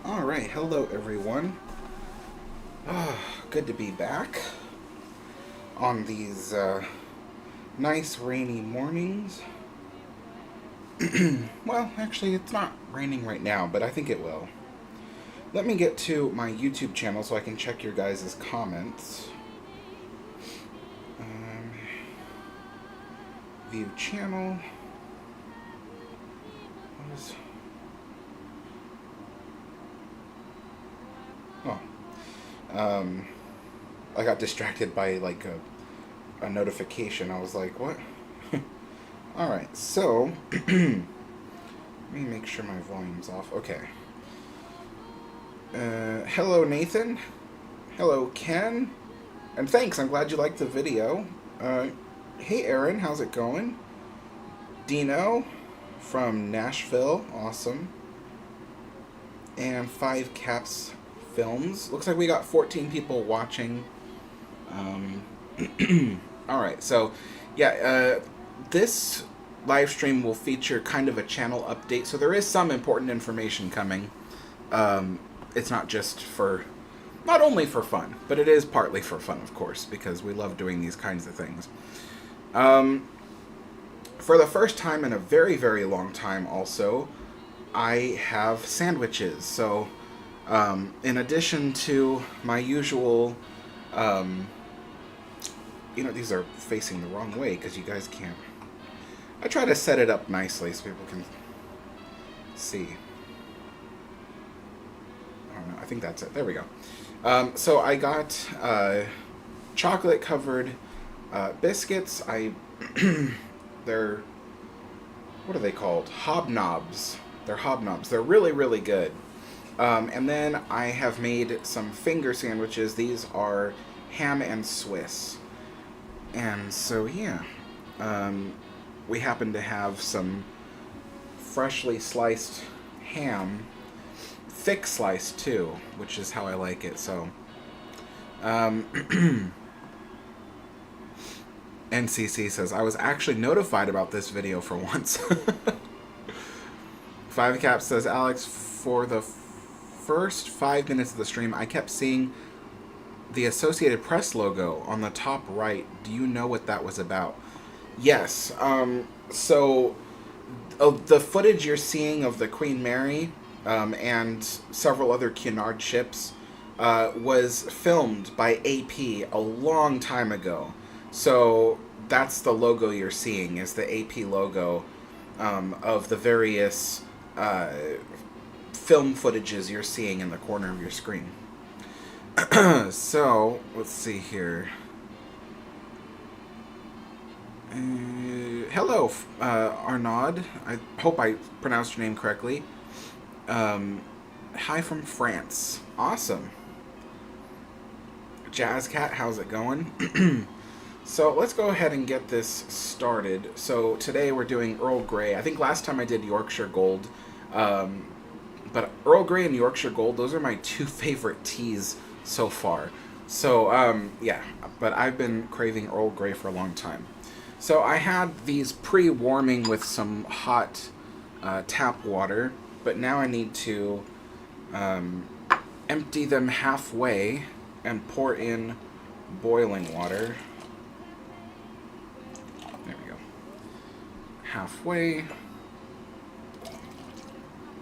Alright, hello everyone. Good to be back on these nice rainy mornings. Well, actually, it's not raining right now, but I think it will. Let me get to my YouTube channel so I can check your guys' comments. View channel. What is... Oh. I got distracted by like a notification. I was like, what? Alright, so let me make sure my volume's off. Okay. Hello Nathan. Hello Ken. And thanks, I'm glad you liked the video. Hey Aaron, how's it going? Dino from Nashville, awesome. And 5 Caps Films. Looks like we got 14 people watching. Alright, so yeah, this live stream will feature kind of a channel update, so there is some important information coming. It's not just for, not only for fun, but it is partly for fun, of course, because we love doing these kinds of things. For the first time in a very, very long time also, I have sandwiches. So, in addition to my usual, you know, these are facing the wrong way because you guys can't. I try to set it up nicely so people can see. I don't know, I think that's it. There we go. So I got chocolate-covered biscuits. They're, what are they called? Hobnobs. They're hobnobs. They're really, really good. And then I have made some finger sandwiches. These are ham and Swiss. And so, yeah. We happen to have some freshly sliced ham. Thick sliced, too, which is how I like it. So, NCC says, I was actually notified about this video for once. 5 Cap says, Alex, for the first 5 minutes of the stream, I kept seeing the Associated Press logo on the top right. Do you know what that was about? Yes. So the footage you're seeing of the Queen Mary and several other Cunard ships was filmed by AP a long time ago. So that's the logo you're seeing, is the AP logo of the various film footages you're seeing in the corner of your screen. So, let's see here. Hello, Arnaud. I hope I pronounced your name correctly. Hi from France. Awesome. Jazz Cat, how's it going? So let's go ahead and get this started. So today we're doing Earl Grey. I think last time I did Yorkshire Gold. But Earl Grey and Yorkshire Gold, those are my 2 favorite teas so far. So, yeah, but I've been craving Earl Grey for a long time. So I had these pre-warming with some hot tap water, but now I need to empty them halfway and pour in boiling water. There we go. Halfway.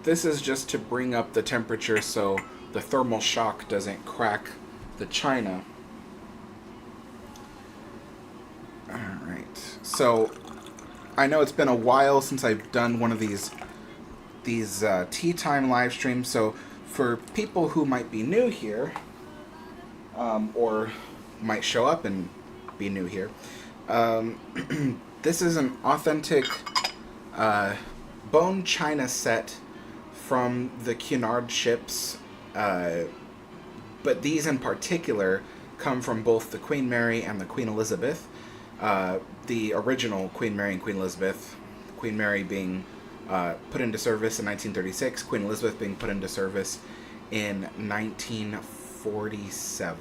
This is just to bring up the temperature so the thermal shock doesn't crack the china. Alright, so I know it's been a while since I've done one of these tea time live streams, so for people who might be new here, or might show up and be new here, this is an authentic bone china set from the Cunard ships, but these in particular come from both the Queen Mary and the Queen Elizabeth. The original Queen Mary and Queen Elizabeth, Queen Mary being put into service in 1936, Queen Elizabeth being put into service in 1947.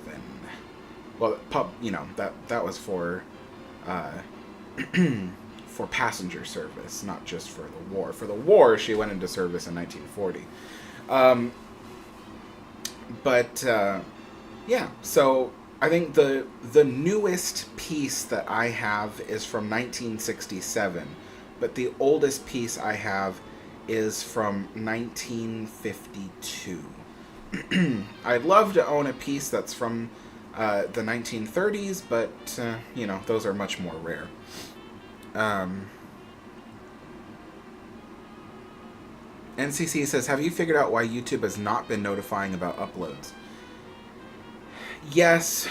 Well, you know, that was for for passenger service, not just for the war. For the war, she went into service in 1940. But yeah, so I think the newest piece that I have is from 1967, but the oldest piece I have is from 1952. I'd love to own a piece that's from the 1930s, but you know, those are much more rare. Um, NCC says, "Have you figured out why YouTube has not been notifying about uploads?" Yes,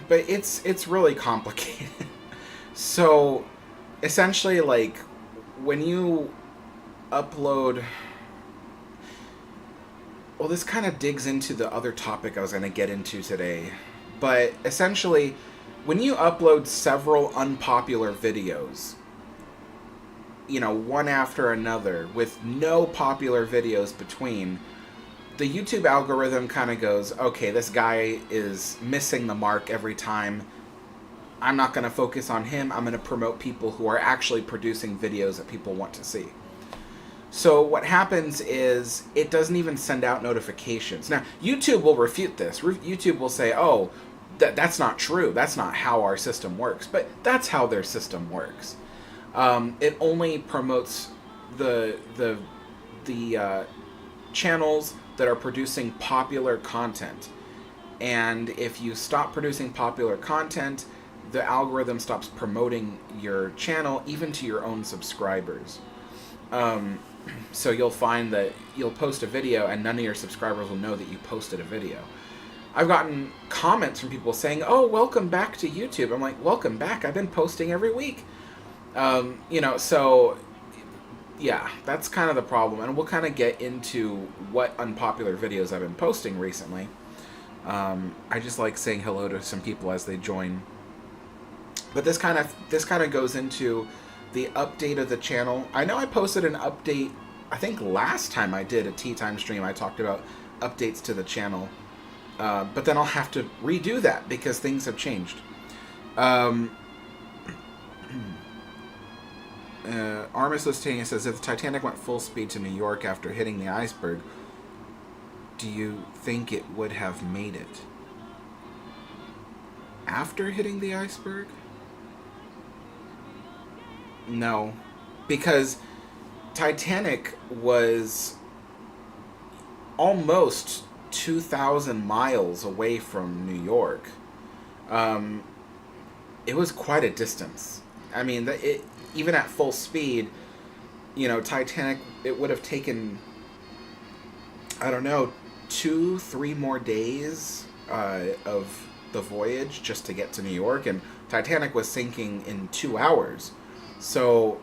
but it's really complicated. So, essentially, like when you upload, well, this kind of digs into the other topic I was going to get into today. But essentially, when you upload several unpopular videos, you know, one after another, with no popular videos between, the YouTube algorithm kind of goes, okay, this guy is missing the mark every time. I'm not going to focus on him. I'm going to promote people who are actually producing videos that people want to see. So what happens is it doesn't even send out notifications. Now, YouTube will refute this. YouTube will say, oh, that's not true. That's not how our system works. But that's how their system works. It only promotes the channels that are producing popular content. And if you stop producing popular content, the algorithm stops promoting your channel, even to your own subscribers. So you'll find that you'll post a video and none of your subscribers will know that you posted a video. I've gotten comments from people saying, oh, welcome back to YouTube. I'm like, welcome back. I've been posting every week. You know, so yeah, that's kind of the problem. And we'll kind of get into what unpopular videos I've been posting recently. I just like saying hello to some people as they join. But this kind of goes into the update of the channel. I know I posted an update, I think last time I did a Tea Time stream, I talked about updates to the channel. But then I'll have to redo that because things have changed. Armis Listania says, if the Titanic went full speed to New York after hitting the iceberg, do you think it would have made it? After hitting the iceberg? No. Because Titanic was almost 2,000 miles away from New York. It was quite a distance. I mean, even at full speed, you know, Titanic, it would have taken, I don't know, 2-3 more days of the voyage just to get to New York, and Titanic was sinking in 2 hours. So,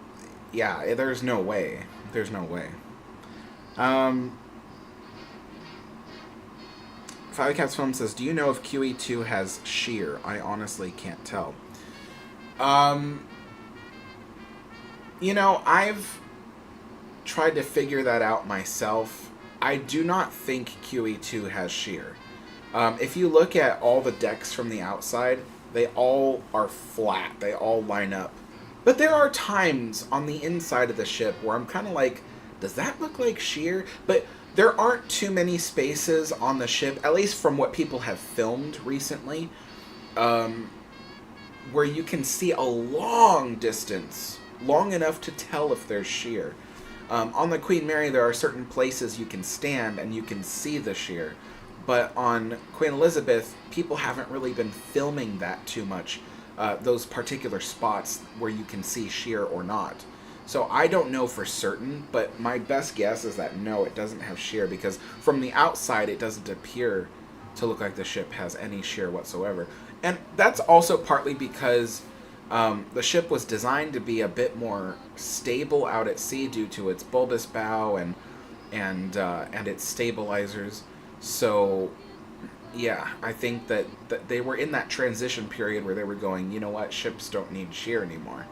yeah, there's no way. There's no way. Five Cats Film says, do you know if QE2 has shear? I honestly can't tell. You know, I've tried to figure that out myself. I do not think QE2 has shear. If you look at all the decks from the outside, they all are flat. They all line up. But there are times on the inside of the ship where I'm kind of like, does that look like shear? But there aren't too many spaces on the ship, at least from what people have filmed recently, where you can see a long distance, long enough to tell if there's shear. On the Queen Mary, there are certain places you can stand and you can see the shear. But on Queen Elizabeth, people haven't really been filming that too much, those particular spots where you can see shear or not. So I don't know for certain, but my best guess is that no, it doesn't have shear, because from the outside it doesn't appear to look like the ship has any shear whatsoever. And that's also partly because the ship was designed to be a bit more stable out at sea due to its bulbous bow and its stabilizers. So yeah, I think that they were in that transition period where they were going, you know what, ships don't need shear anymore.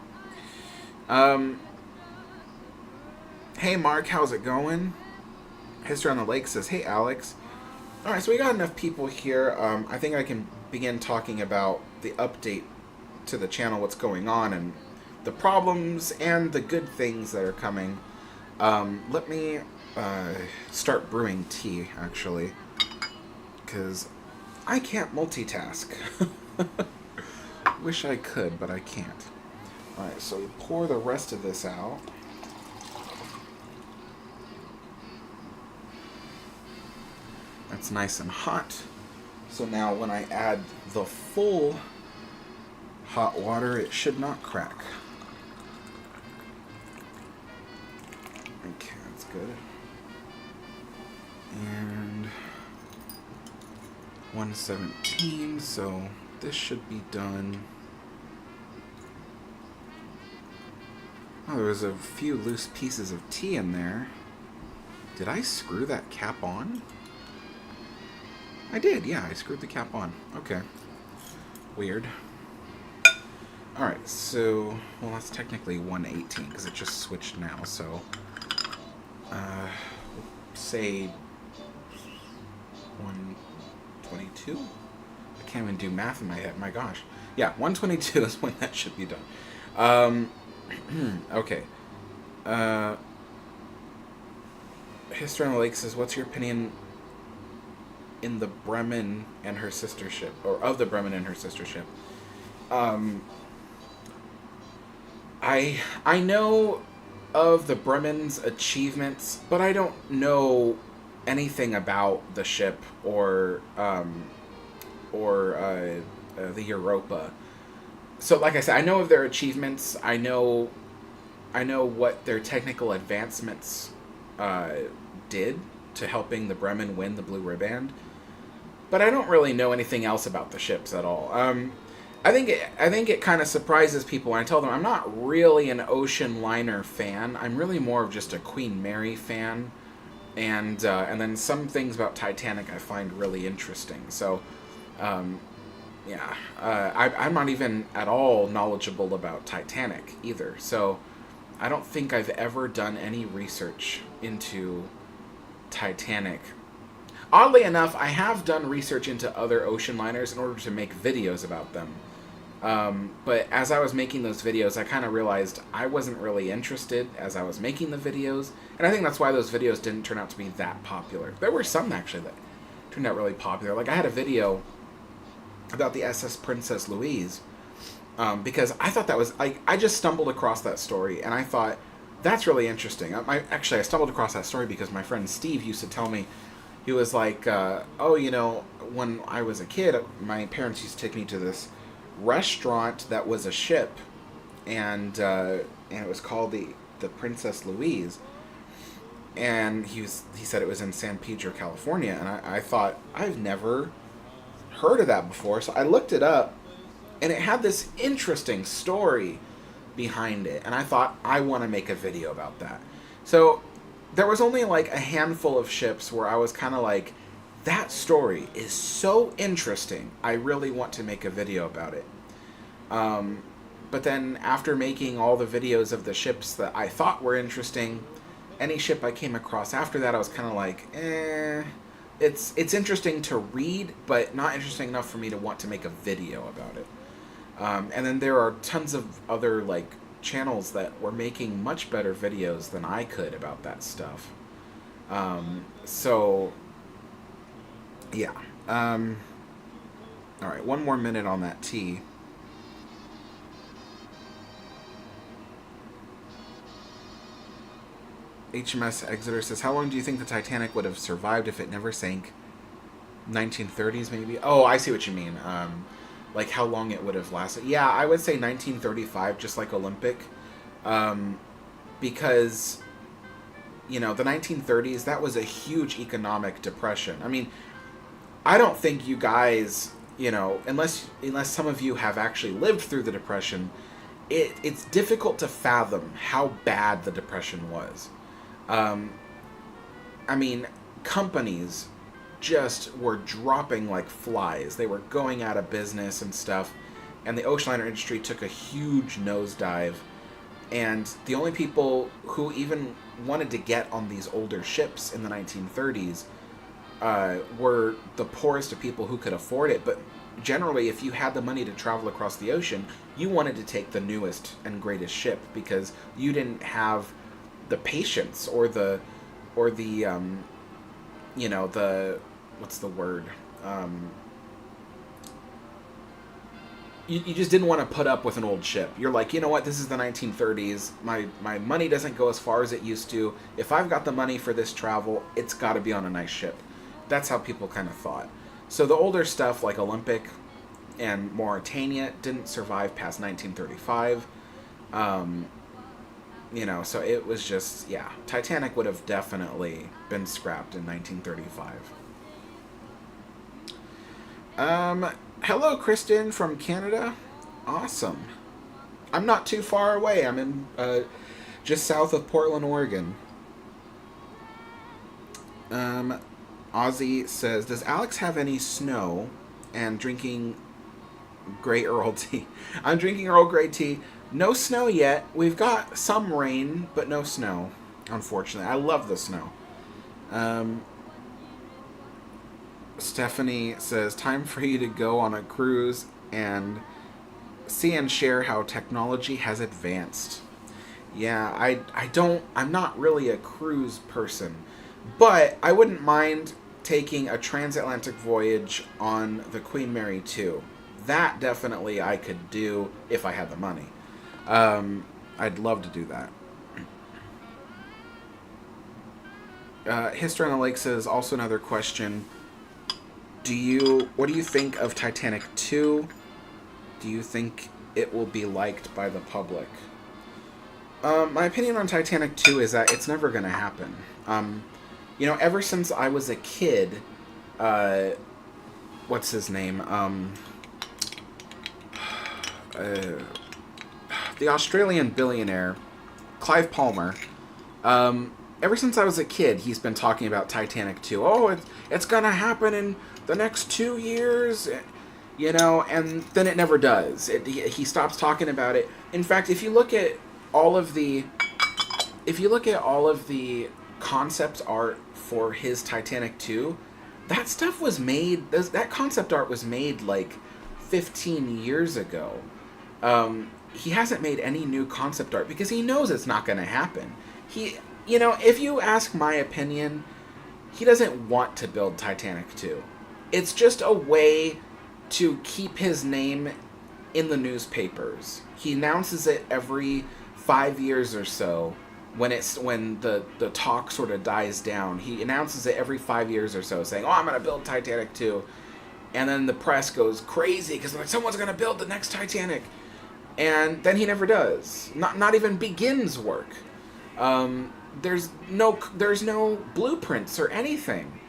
Hey Mark, how's it going? History on the Lake says, hey Alex. Alright, so we got enough people here. I think I can begin talking about the update to the channel, what's going on, and the problems and the good things that are coming. Let me start brewing tea, actually. because I can't multitask. Wish I could, but I can't. Alright, so we pour the rest of this out. That's nice and hot. So now when I add the full hot water, it should not crack. Okay, that's good. And 117, so this should be done. Oh, there was a few loose pieces of tea in there. Did I screw that cap on? I did, yeah, I screwed the cap on. Okay. Weird. Alright, so, well, that's technically 118, because it just switched now, so, say 122? I can't even do math in my head, my gosh. Yeah, 122 is when that should be done. Okay. History on the Lake says, what's your opinion in the Bremen and her sister ship, or of the Bremen and her sister ship? I know of the Bremen's achievements, but I don't know anything about the ship or the Europa. So, like I said, I know of their achievements. I know what their technical advancements did to helping the Bremen win the Blue Riband, but I don't really know anything else about the ships at all. I think it kind of surprises people when I tell them I'm not really an ocean liner fan. I'm really more of just a Queen Mary fan, and then some things about Titanic I find really interesting. So, yeah, I'm not even at all knowledgeable about Titanic either. So, I don't think I've ever done any research into Titanic. Oddly enough, I have done research into other ocean liners in order to make videos about them. But as I was making those videos, I kind of realized I wasn't really interested as I was making the videos. And I think that's why those videos didn't turn out to be that popular. There were some, actually, that turned out really popular. Like, I had a video about the SS Princess Louise, because I thought that was... I just stumbled across that story, and I thought, that's really interesting. I stumbled across that story because my friend Steve used to tell me, he was like, oh, you know, when I was a kid, my parents used to take me to this restaurant that was a ship, and it was called the Princess Louise, and he said it was in San Pedro, California, and I thought, I've never heard of that before, so I looked it up, and it had this interesting story behind it, and I thought, I want to make a video about that. So there was only like a handful of ships where I was kind of like, that story is so interesting, I really want to make a video about it. But then after making all the videos of the ships that I thought were interesting, any ship I came across after that, I was kind of like, it's interesting to read, but not interesting enough for me to want to make a video about it. And then there are tons of other like channels that were making much better videos than I could about that stuff. So yeah. Alright, one more minute on that tea. HMS Exeter says, how long do you think the Titanic would have survived if it never sank? 1930s maybe? Oh, I see what you mean. Like how long it would have lasted. Yeah, I would say 1935, just like Olympic. Because, you know, the 1930s, that was a huge economic depression. I mean, I don't think you guys, you know, unless some of you have actually lived through the Depression, it's difficult to fathom how bad the Depression was. I mean, companies just were dropping like flies. They were going out of business and stuff, and the ocean liner industry took a huge nosedive, and the only people who even wanted to get on these older ships in the 1930s were the poorest of people who could afford it. But generally, if you had the money to travel across the ocean, you wanted to take the newest and greatest ship because you didn't have the patience or the you know, the, what's the word? Um, you just didn't want to put up with an old ship. You're like, you know what, this is the 1930s. My money doesn't go as far as it used to. If I've got the money for this travel, it's got to be on a nice ship. That's how people kind of thought. So the older stuff like Olympic and Mauritania didn't survive past 1935. So it was just, yeah, Titanic would have definitely been scrapped in 1935. Hello, Kristen from Canada. Awesome. I'm not too far away. I'm in just south of Portland, Oregon. Ozzy says, does Alex have any snow and drinking Grey Earl tea? I'm drinking Earl Grey tea. No snow yet. We've got some rain, but no snow, unfortunately. I love the snow. Stephanie says, time for you to go on a cruise and see and share how technology has advanced. Yeah, I'm not really a cruise person, but I wouldn't mind taking a transatlantic voyage on the Queen Mary 2. That definitely I could do if I had the money. I'd love to do that. History on the Lake says, also another question. What do you think of Titanic 2? Do you think it will be liked by the public? My opinion on Titanic 2 is that it's never going to happen. Ever since I was a kid, what's his name? The Australian billionaire, Clive Palmer. Ever since I was a kid, he's been talking about Titanic 2. Oh, it's going to happen in the next 2 years, and then it never does. He stops talking about it. In fact, if you look at all of the concept art for his Titanic 2, that stuff was made. That concept art was made like 15 years ago. He hasn't made any new concept art because he knows it's not going to happen. If you ask my opinion, he doesn't want to build Titanic 2. It's just a way to keep his name in the newspapers. He announces it every 5 years or so when the talk sort of dies down. He announces it every 5 years or so, saying, "Oh, I'm going to build Titanic 2." And then the press goes crazy because like someone's going to build the next Titanic. And then he never does. Not even begins work. There's no blueprints or anything.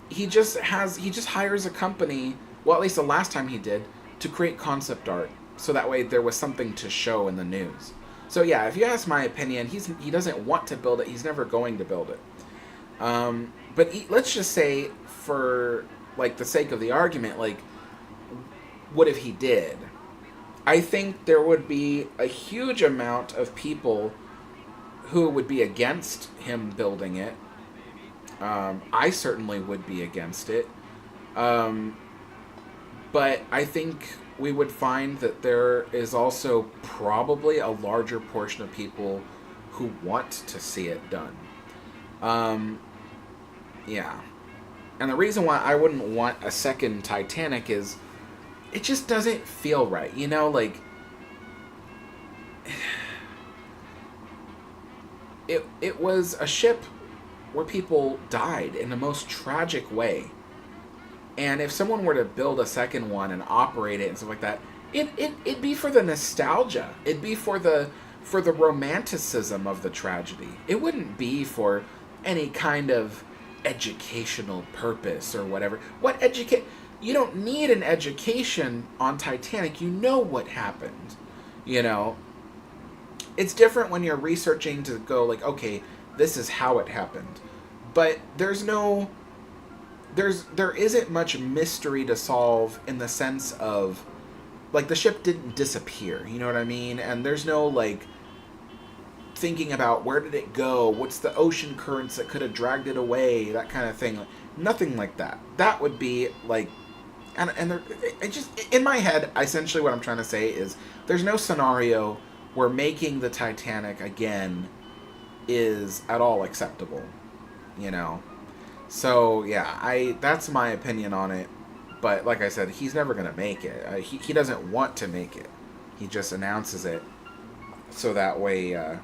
He just hires a company, well, at least the last time he did, to create concept art, so that way there was something to show in the news. So yeah, if you ask my opinion, he doesn't want to build it. He's never going to build it. But let's just say, for like the sake of the argument, like, what if he did? I think there would be a huge amount of people who would be against him building it. I certainly would be against it. But I think we would find that there is also probably a larger portion of people who want to see it done. Yeah. And the reason why I wouldn't want a second Titanic is it just doesn't feel right. Like... It was a ship where people died in the most tragic way. And if someone were to build a second one and operate it and stuff like that, it'd be for the nostalgia. It'd be for the romanticism of the tragedy. It wouldn't be for any kind of educational purpose or whatever. You don't need an education on Titanic. You know what happened. It's different when you're researching to go like, okay, this is how it happened. But there isn't much mystery to solve in the sense of, like, the ship didn't disappear, you know what I mean? And there's no, like, thinking about where did it go, what's the ocean currents that could have dragged it away, that kind of thing. Nothing like that. That would be, like, in my head, essentially what I'm trying to say is there's no scenario where making the Titanic again is at all acceptable, So, yeah, that's my opinion on it. But like I said, he's never going to make it. He doesn't want to make it. He just announces it so that way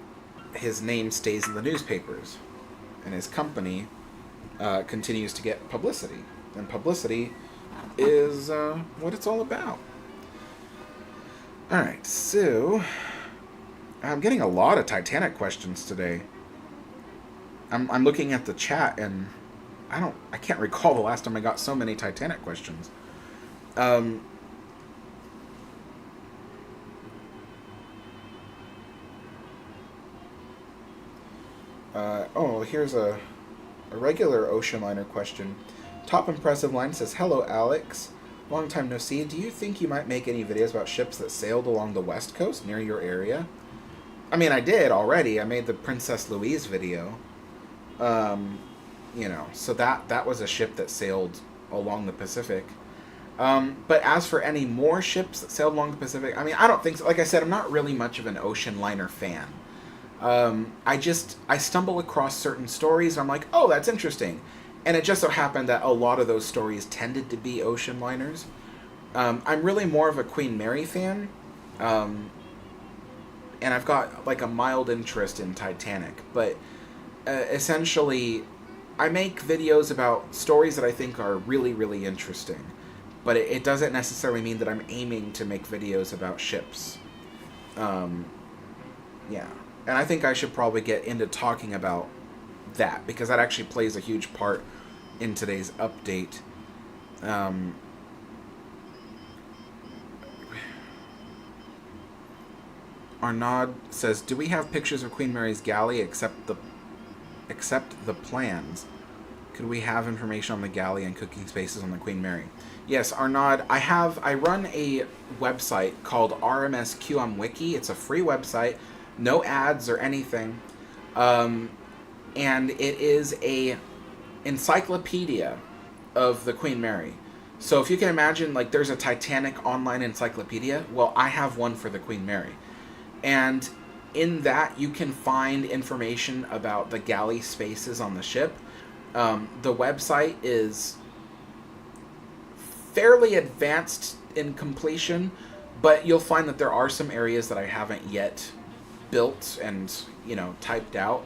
his name stays in the newspapers and his company continues to get publicity. And publicity is what it's all about. Alright, so I'm getting a lot of Titanic questions today. I'm looking at the chat and I can't recall the last time I got so many Titanic questions. Here's a regular ocean liner question. Top impressive line says, "Hello, Alex. Long time no see. Do you think you might make any videos about ships that sailed along the west coast near your area?" I mean, I did already. I made the Princess Louise video. So that was a ship that sailed along the Pacific. But as for any more ships that sailed along the Pacific, I mean, I don't think so. Like I said, I'm not really much of an ocean liner fan. I stumble across certain stories and I'm like, oh, that's interesting. And it just so happened that a lot of those stories tended to be ocean liners. I'm really more of a Queen Mary fan. And I've got like a mild interest in Titanic. But essentially, I make videos about stories that I think are really, really interesting. But it doesn't necessarily mean that I'm aiming to make videos about ships. Yeah. And I think I should probably get into talking about that, because that actually plays a huge part in today's update. Arnaud says, "Do we have pictures of Queen Mary's galley except the plans? Could we have information on the galley and cooking spaces on the Queen Mary?" Yes, Arnaud, I run a website called RMS Wiki. It's a free website, no ads or anything. And it is a encyclopedia of the Queen Mary. So if you can imagine, like, there's a Titanic online encyclopedia, well, I have one for the Queen Mary. And in that, you can find information about the galley spaces on the ship. The website is fairly advanced in completion, but you'll find that there are some areas that I haven't yet built and, typed out.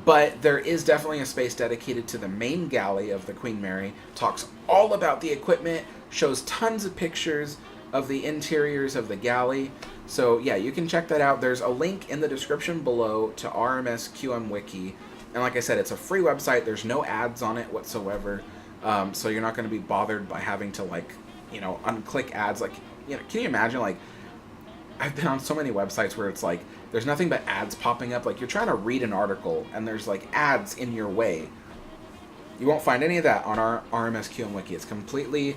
But there is definitely a space dedicated to the main galley of the Queen Mary. Talks all about the equipment, shows tons of pictures of the interiors of the galley. So yeah, you can check that out. There's a link in the description below to RMS Wiki. And like I said, it's a free website. There's no ads on it whatsoever. So you're not going to be bothered by having to, unclick ads. Can you imagine, I've been on so many websites where it's like, there's nothing but ads popping up. Like, you're trying to read an article and there's ads in your way. You won't find any of that on our RMS Wiki. It's completely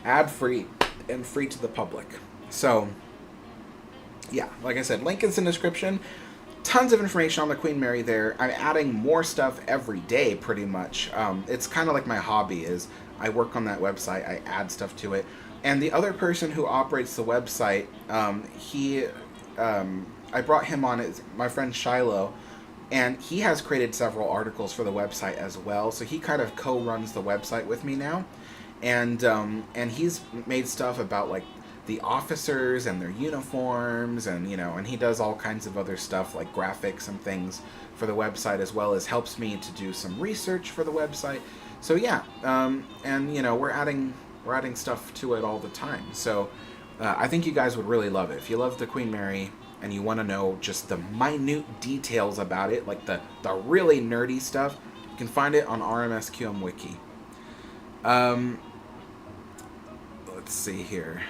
ad-free and free to the public. So, yeah, like I said, link is in the description. Tons of information on the Queen Mary there. I'm adding more stuff every day, pretty much. It's kind of like my hobby is I work on that website, I add stuff to it. And the other person who operates the website, I brought him on as my friend Shiloh, and he has created several articles for the website as well. So he kind of co-runs the website with me now, and he's made stuff about the officers and their uniforms, and and he does all kinds of other stuff like graphics and things for the website, as well as helps me to do some research for the website. So yeah, and we're adding stuff to it all the time. So I think you guys would really love it. If you love the Queen Mary and you want to know just the minute details about it, like the really nerdy stuff, you can find it on RMS Wiki. Let's see here.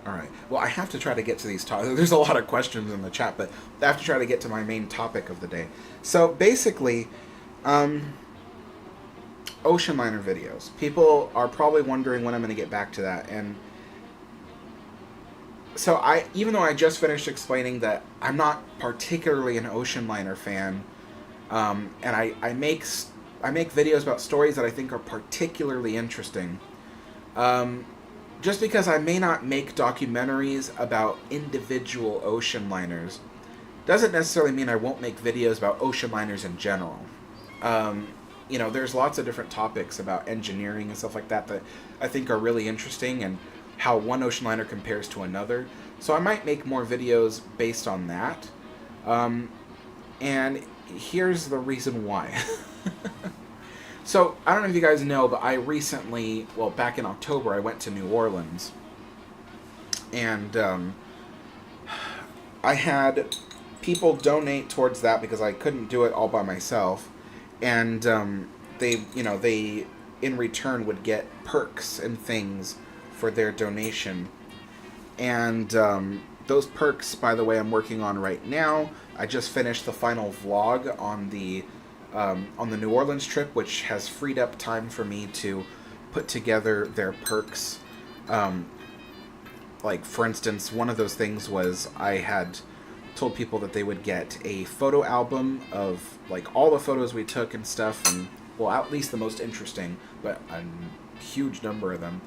All right. Well, I have to try to get to these topics. There's a lot of questions in the chat, but I have to try to get to my main topic of the day. So basically, ocean liner videos. People are probably wondering when I'm going to get back to that. And so even though I just finished explaining that I'm not particularly an ocean liner fan, and I make videos about stories that I think are particularly interesting, just because I may not make documentaries about individual ocean liners, doesn't necessarily mean I won't make videos about ocean liners in general. You know, there's lots of different topics about engineering and stuff like that that I think are really interesting, and how one ocean liner compares to another. So I might make more videos based on that. And here's the reason why. So, I don't know if you guys know, but I recently, well, back in October, I went to New Orleans. And I had people donate towards that because I couldn't do it all by myself. And they, you know, they, in return, would get perks and things for their donation. And those perks, by the way, I'm working on right now. I just finished the final vlog on the New Orleans trip, which has freed up time for me to put together their perks. Like, for instance, one of those things was I had told people that they would get a photo album of, like, all the photos we took and stuff, and, well, at least the most interesting, but a huge number of them.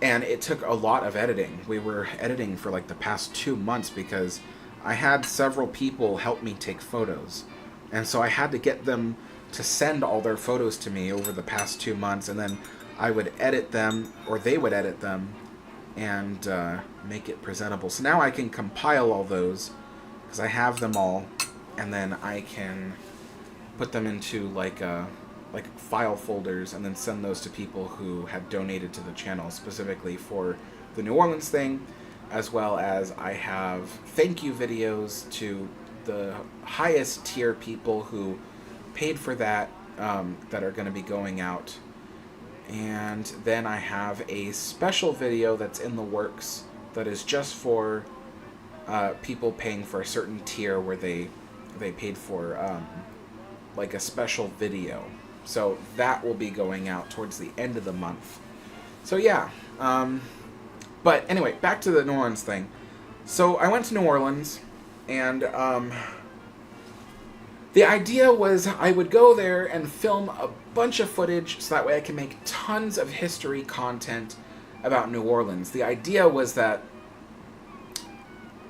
And it took a lot of editing. We were editing for, like, the past 2 months because I had several people help me take photos. And so I had to get them to send all their photos to me over the past 2 months, and then I would edit them, or they would edit them, and make it presentable. So now I can compile all those, because I have them all, and then I can put them into like file folders, and then send those to people who had donated to the channel specifically for the New Orleans thing, as well as I have thank you videos to the highest tier people who paid for that, that are going to be going out. And then I have a special video that's in the works that is just for people paying for a certain tier where they paid for like a special video. So that will be going out towards the end of the month. So yeah. But anyway, back to the New Orleans thing. So I went to New Orleans, and the idea was I would go there and film a bunch of footage so that way I can make tons of history content about New Orleans. The idea was that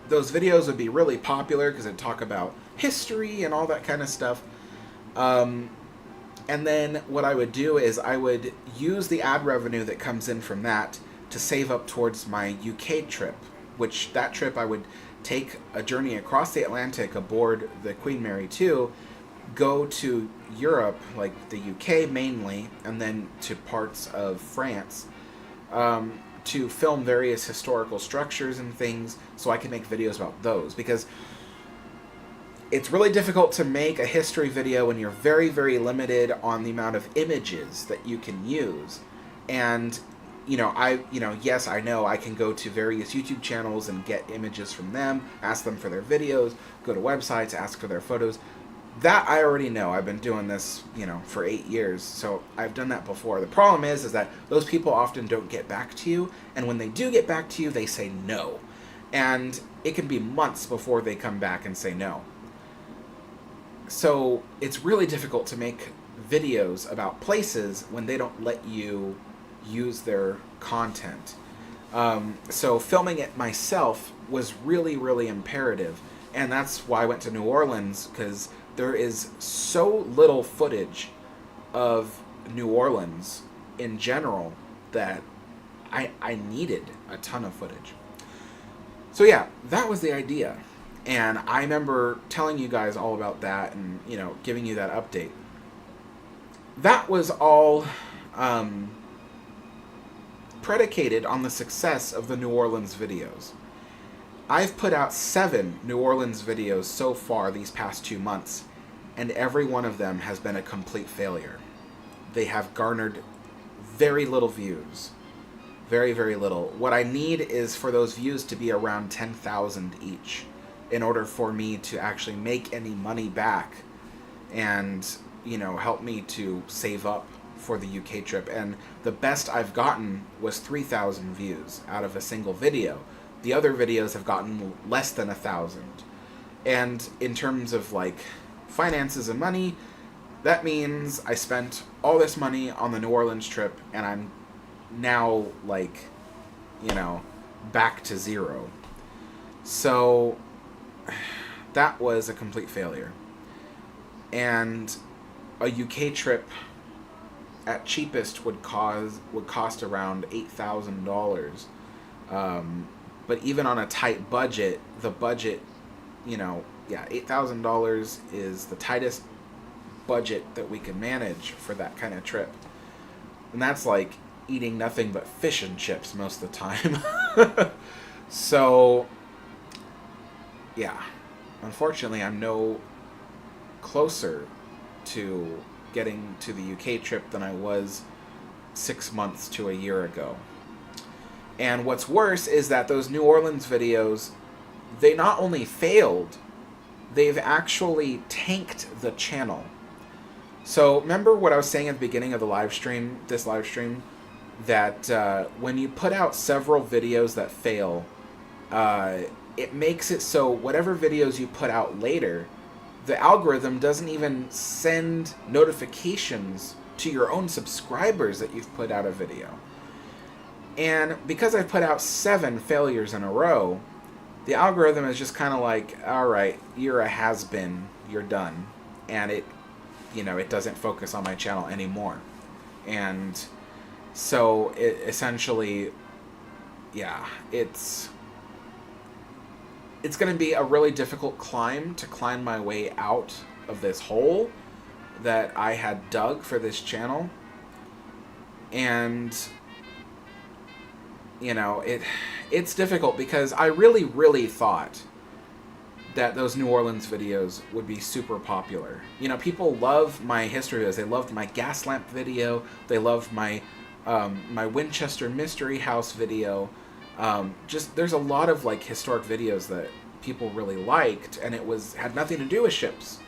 those videos would be really popular because it'd talk about history and all that kind of stuff. And then what I would do is I would use the ad revenue that comes in from that to save up towards my UK trip, which that trip I would take a journey across the Atlantic aboard the Queen Mary 2, go to Europe, like the UK mainly, and then to parts of France, to film various historical structures and things so I can make videos about those. Because it's really difficult to make a history video when you're very, very limited on the amount of images that you can use. And yes, I know I can go to various YouTube channels and get images from them, ask them for their videos, go to websites, ask for their photos. That I already know. I've been doing this, for 8 years, so I've done that before. The problem is that those people often don't get back to you, and when they do get back to you, they say no. And it can be months before they come back and say no. So it's really difficult to make videos about places when they don't let you use their content. So filming it myself was really, really imperative. And that's why I went to New Orleans, because there is so little footage of New Orleans in general that I needed a ton of footage. So yeah, that was the idea. And I remember telling you guys all about that and, giving you that update. That was all predicated on the success of the New Orleans videos. I've put out 7 New Orleans videos so far these past 2 months, and every one of them has been a complete failure. They have garnered very little views. Very, very little. What I need is for those views to be around 10,000 each in order for me to actually make any money back and, help me to save up for the UK trip. And the best I've gotten was 3,000 views out of a single video. The other videos have gotten less than 1,000. And in terms of finances and money, that means I spent all this money on the New Orleans trip, and I'm now back to zero. So that was a complete failure. And a UK trip at cheapest would cost around $8,000. But even on a tight budget, the budget, $8,000 is the tightest budget that we can manage for that kind of trip. And that's like eating nothing but fish and chips most of the time. So, yeah. Unfortunately, I'm no closer to getting to the UK trip than I was 6 months to a year ago. And what's worse is that those New Orleans videos, they not only failed, they've actually tanked the channel. So remember what I was saying at the beginning of the live stream, that when you put out several videos that fail, it makes it so whatever videos you put out later, the algorithm doesn't even send notifications to your own subscribers that you've put out a video. And because I put out 7 failures in a row, the algorithm is just kind of like, all right, you're a has-been, you're done. And it doesn't focus on my channel anymore. And so it essentially, it's going to be a really difficult climb to climb my way out of this hole that I had dug for this channel. And it's difficult because I really, really thought that those New Orleans videos would be super popular. People love my history videos. They loved my gas lamp video. They loved my my Winchester Mystery House video. There's a lot of like historic videos that people really liked, and it had nothing to do with ships,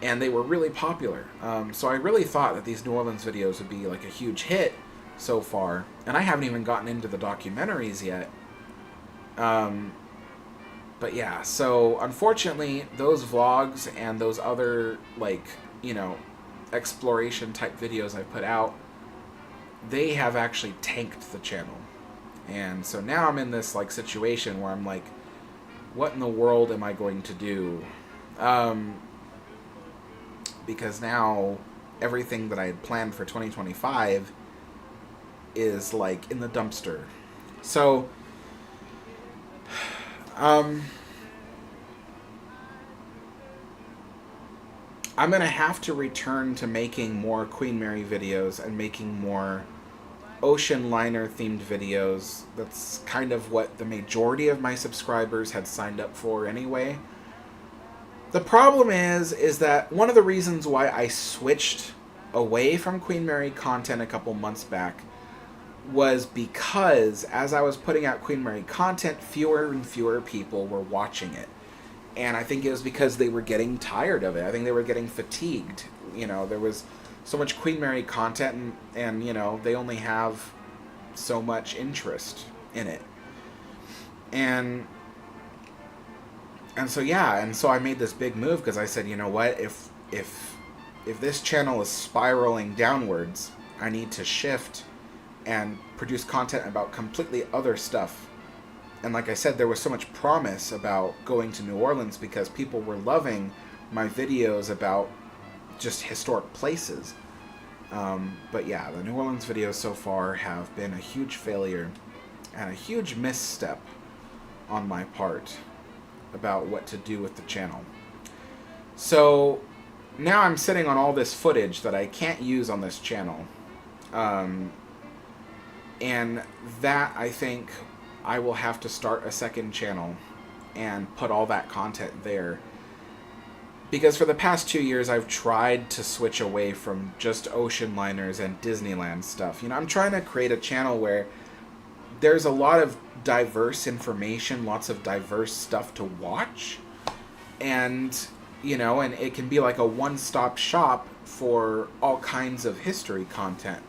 and they were really popular. So I really thought that these New Orleans videos would be like a huge hit so far, and I haven't even gotten into the documentaries yet. But yeah, so unfortunately, those vlogs and those other exploration type videos I put out, they have actually tanked the channel. And so now I'm in this situation where I'm like, what in the world am I going to do? Because now everything that I had planned for 2025 is in the dumpster. So I'm going to have to return to making more Queen Mary videos and making more ocean liner themed videos. That's kind of what the majority of my subscribers had signed up for anyway. The problem is that one of the reasons why I switched away from Queen Mary content a couple months back was because as I was putting out Queen Mary content, fewer and fewer people were watching it. And I think it was because they were getting tired of it. I think they were getting fatigued. There was so much Queen Mary content, and they only have so much interest in it. And so I made this big move because I said, you know what, if this channel is spiraling downwards, I need to shift and produce content about completely other stuff. And like I said, there was so much promise about going to New Orleans because people were loving my videos about just historic places. But yeah, the New Orleans videos so far have been a huge failure and a huge misstep on my part about what to do with the channel. So now I'm sitting on all this footage that I can't use on this channel. And that, I think, I will have to start a second channel and put all that content there. Because for the past 2 years, I've tried to switch away from just ocean liners and Disneyland stuff. I'm trying to create a channel where there's a lot of diverse information, lots of diverse stuff to watch. And, and it can be like a one-stop shop for all kinds of history content.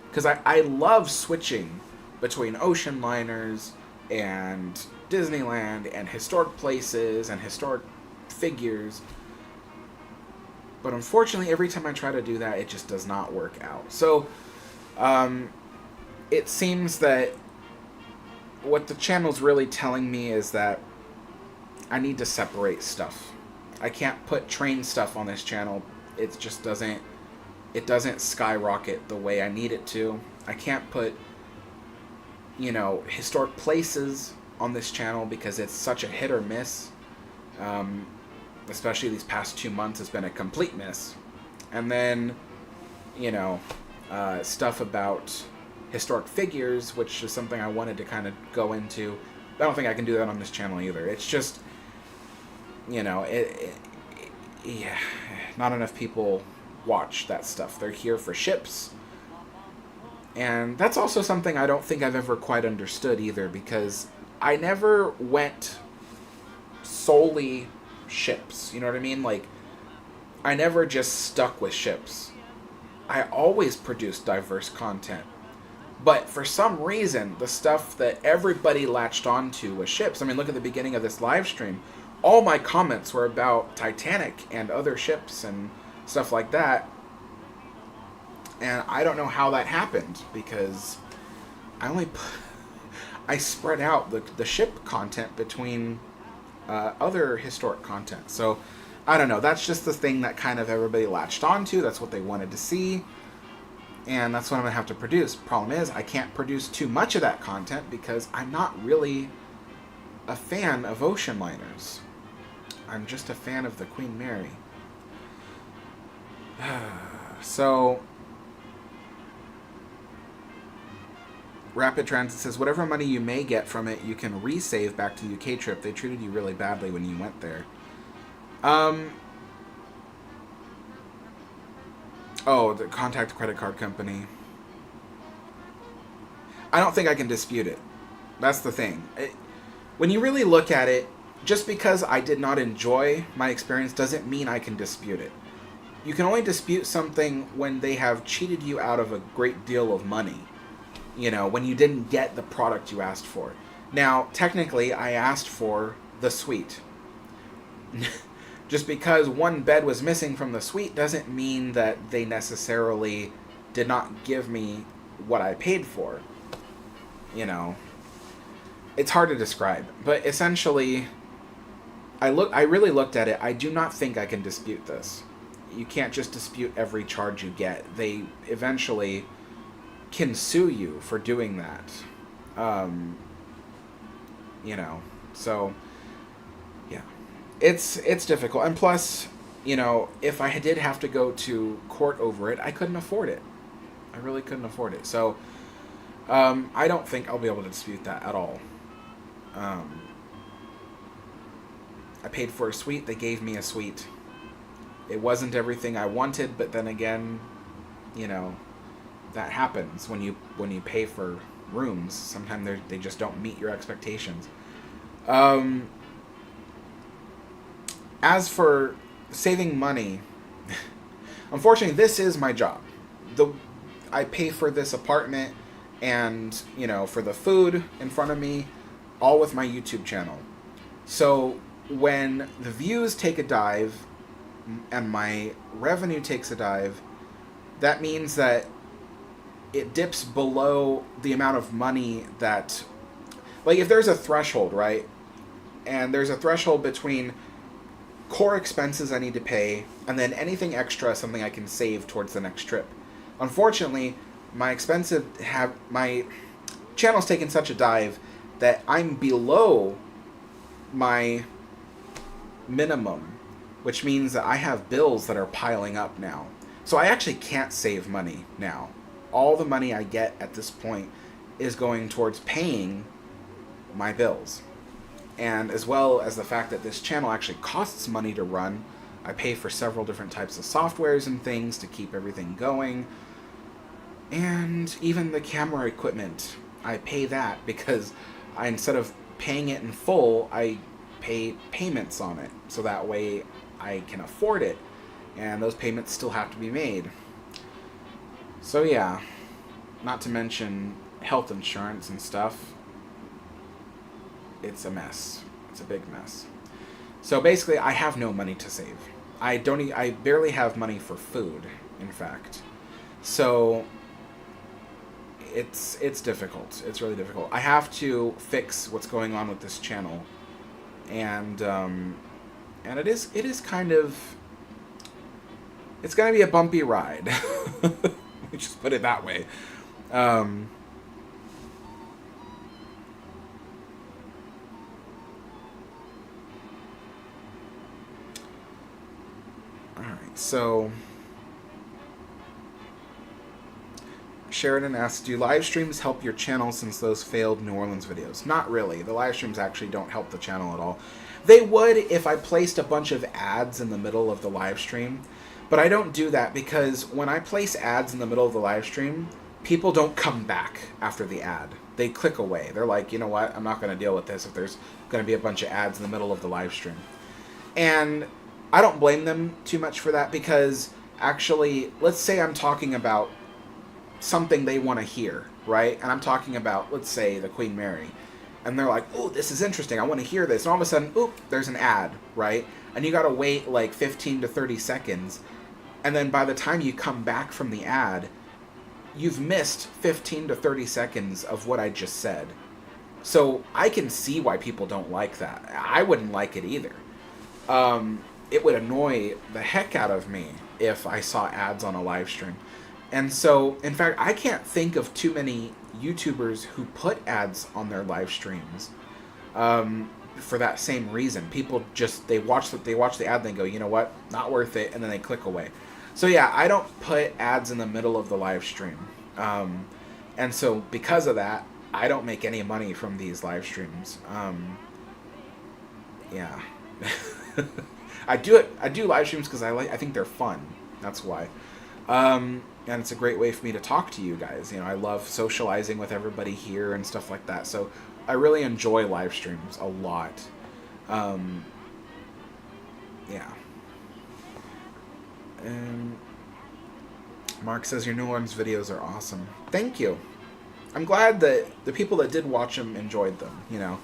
Because I love switching between ocean liners and Disneyland and historic places and historic figures. But unfortunately, every time I try to do that, it just does not work out. So, it seems that what the channel's really telling me is that I need to separate stuff. I can't put train stuff on this channel. It just doesn't, it doesn't skyrocket the way I need it to. I can't put, you know, historic places on this channel because it's such a hit or miss. Especially these past 2 months, it's been a complete miss. And then, you know, stuff about historic figures, which is something I wanted to kind of go into. I don't think I can do that on this channel either. It's just, you know, yeah, not enough people watch that stuff. They're here for ships. And that's also something I don't think I've ever quite understood either, because I never went solely ships. You know what I mean? Like, I never just stuck with ships. I always produced diverse content. But for some reason, the stuff that everybody latched onto was ships. I mean, look at the beginning of this live stream. All my comments were about Titanic and other ships and stuff like that. And I don't know how that happened, because I spread out the ship content between other historic content. So, I don't know. That's just the thing that kind of everybody latched onto. That's what they wanted to see. And that's what I'm going to have to produce. Problem is, I can't produce too much of that content because I'm not really a fan of ocean liners. I'm just a fan of the Queen Mary. So, Rapid Transit says, whatever money you may get from it, you can resave back to the UK trip. They treated you really badly when you went there. Oh, the contact credit card company. I don't think I can dispute it. That's the thing. When you really look at it, just because I did not enjoy my experience doesn't mean I can dispute it. You can only dispute something when they have cheated you out of a great deal of money. You know, when you didn't get the product you asked for. Now, technically, I asked for the suite. Just because one bed was missing from the suite doesn't mean that they necessarily did not give me what I paid for. You know, it's hard to describe, but essentially, I really looked at it. I do not think I can dispute this. You can't just dispute every charge you get. They eventually can sue you for doing that. You know, so yeah, it's difficult. And plus, you know, if I did have to go to court over it, I couldn't afford it. I really couldn't afford it. So I don't think I'll be able to dispute that at all. I paid for a suite. They gave me a suite. It wasn't everything I wanted, but then again, you know, that happens when you pay for rooms. Sometimes they just don't meet your expectations. As for saving money, unfortunately, this is my job. I pay for this apartment and, you know, for the food in front of me, all with my YouTube channel. So when the views take a dive and my revenue takes a dive, that means that it dips below the amount of money that, like, if there's a threshold, right? And there's a threshold between core expenses I need to pay and then anything extra, something I can save towards the next trip. Unfortunately, my channel's taken such a dive that I'm below my minimum, which means that I have bills that are piling up now. So I actually can't save money now. All the money I get at this point is going towards paying my bills. And as well as the fact that this channel actually costs money to run. I pay for several different types of softwares and things to keep everything going. And even the camera equipment, I pay that because instead of paying it in full, I pay payments on it. So that way I can afford it. And those payments still have to be made. So yeah, not to mention health insurance and stuff. It's a mess. It's a big mess. So basically, I have no money to save. I barely have money for food, in fact. So it's difficult. It's really difficult. I have to fix what's going on with this channel and it is kind of, it's gonna be a bumpy ride. Let me just put it that way. Um, all right, so Sheridan asks, do live streams help your channel since those failed New Orleans videos? Not really. The live streams actually don't help the channel at all. They would if I placed a bunch of ads in the middle of the live stream, but I don't do that because when I place ads in the middle of the live stream, people don't come back after the ad. They click away. They're like, you know what? I'm not going to deal with this if there's going to be a bunch of ads in the middle of the live stream. And I don't blame them too much for that because actually, let's say I'm talking about something they want to hear, right? And I'm talking about, let's say, the Queen Mary. And they're like, oh, this is interesting. I want to hear this. And all of a sudden, oop, there's an ad, right? And you got to wait like 15 to 30 seconds. And then by the time you come back from the ad, you've missed 15 to 30 seconds of what I just said. So I can see why people don't like that. I wouldn't like it either. It would annoy the heck out of me if I saw ads on a live stream. And so, in fact, I can't think of too many YouTubers who put ads on their live streams for that same reason. People just, they watch the ad and they go, you know what, not worth it, and then they click away. So yeah, I don't put ads in the middle of the live stream. And so because of that, I don't make any money from these live streams. Yeah. I do live streams because I think they're fun. That's why. And it's a great way for me to talk to you guys. You know, I love socializing with everybody here and stuff like that. So I really enjoy live streams a lot. Yeah. And Mark says your New Orleans videos are awesome. Thank you. I'm glad that the people that did watch them enjoyed them. You know,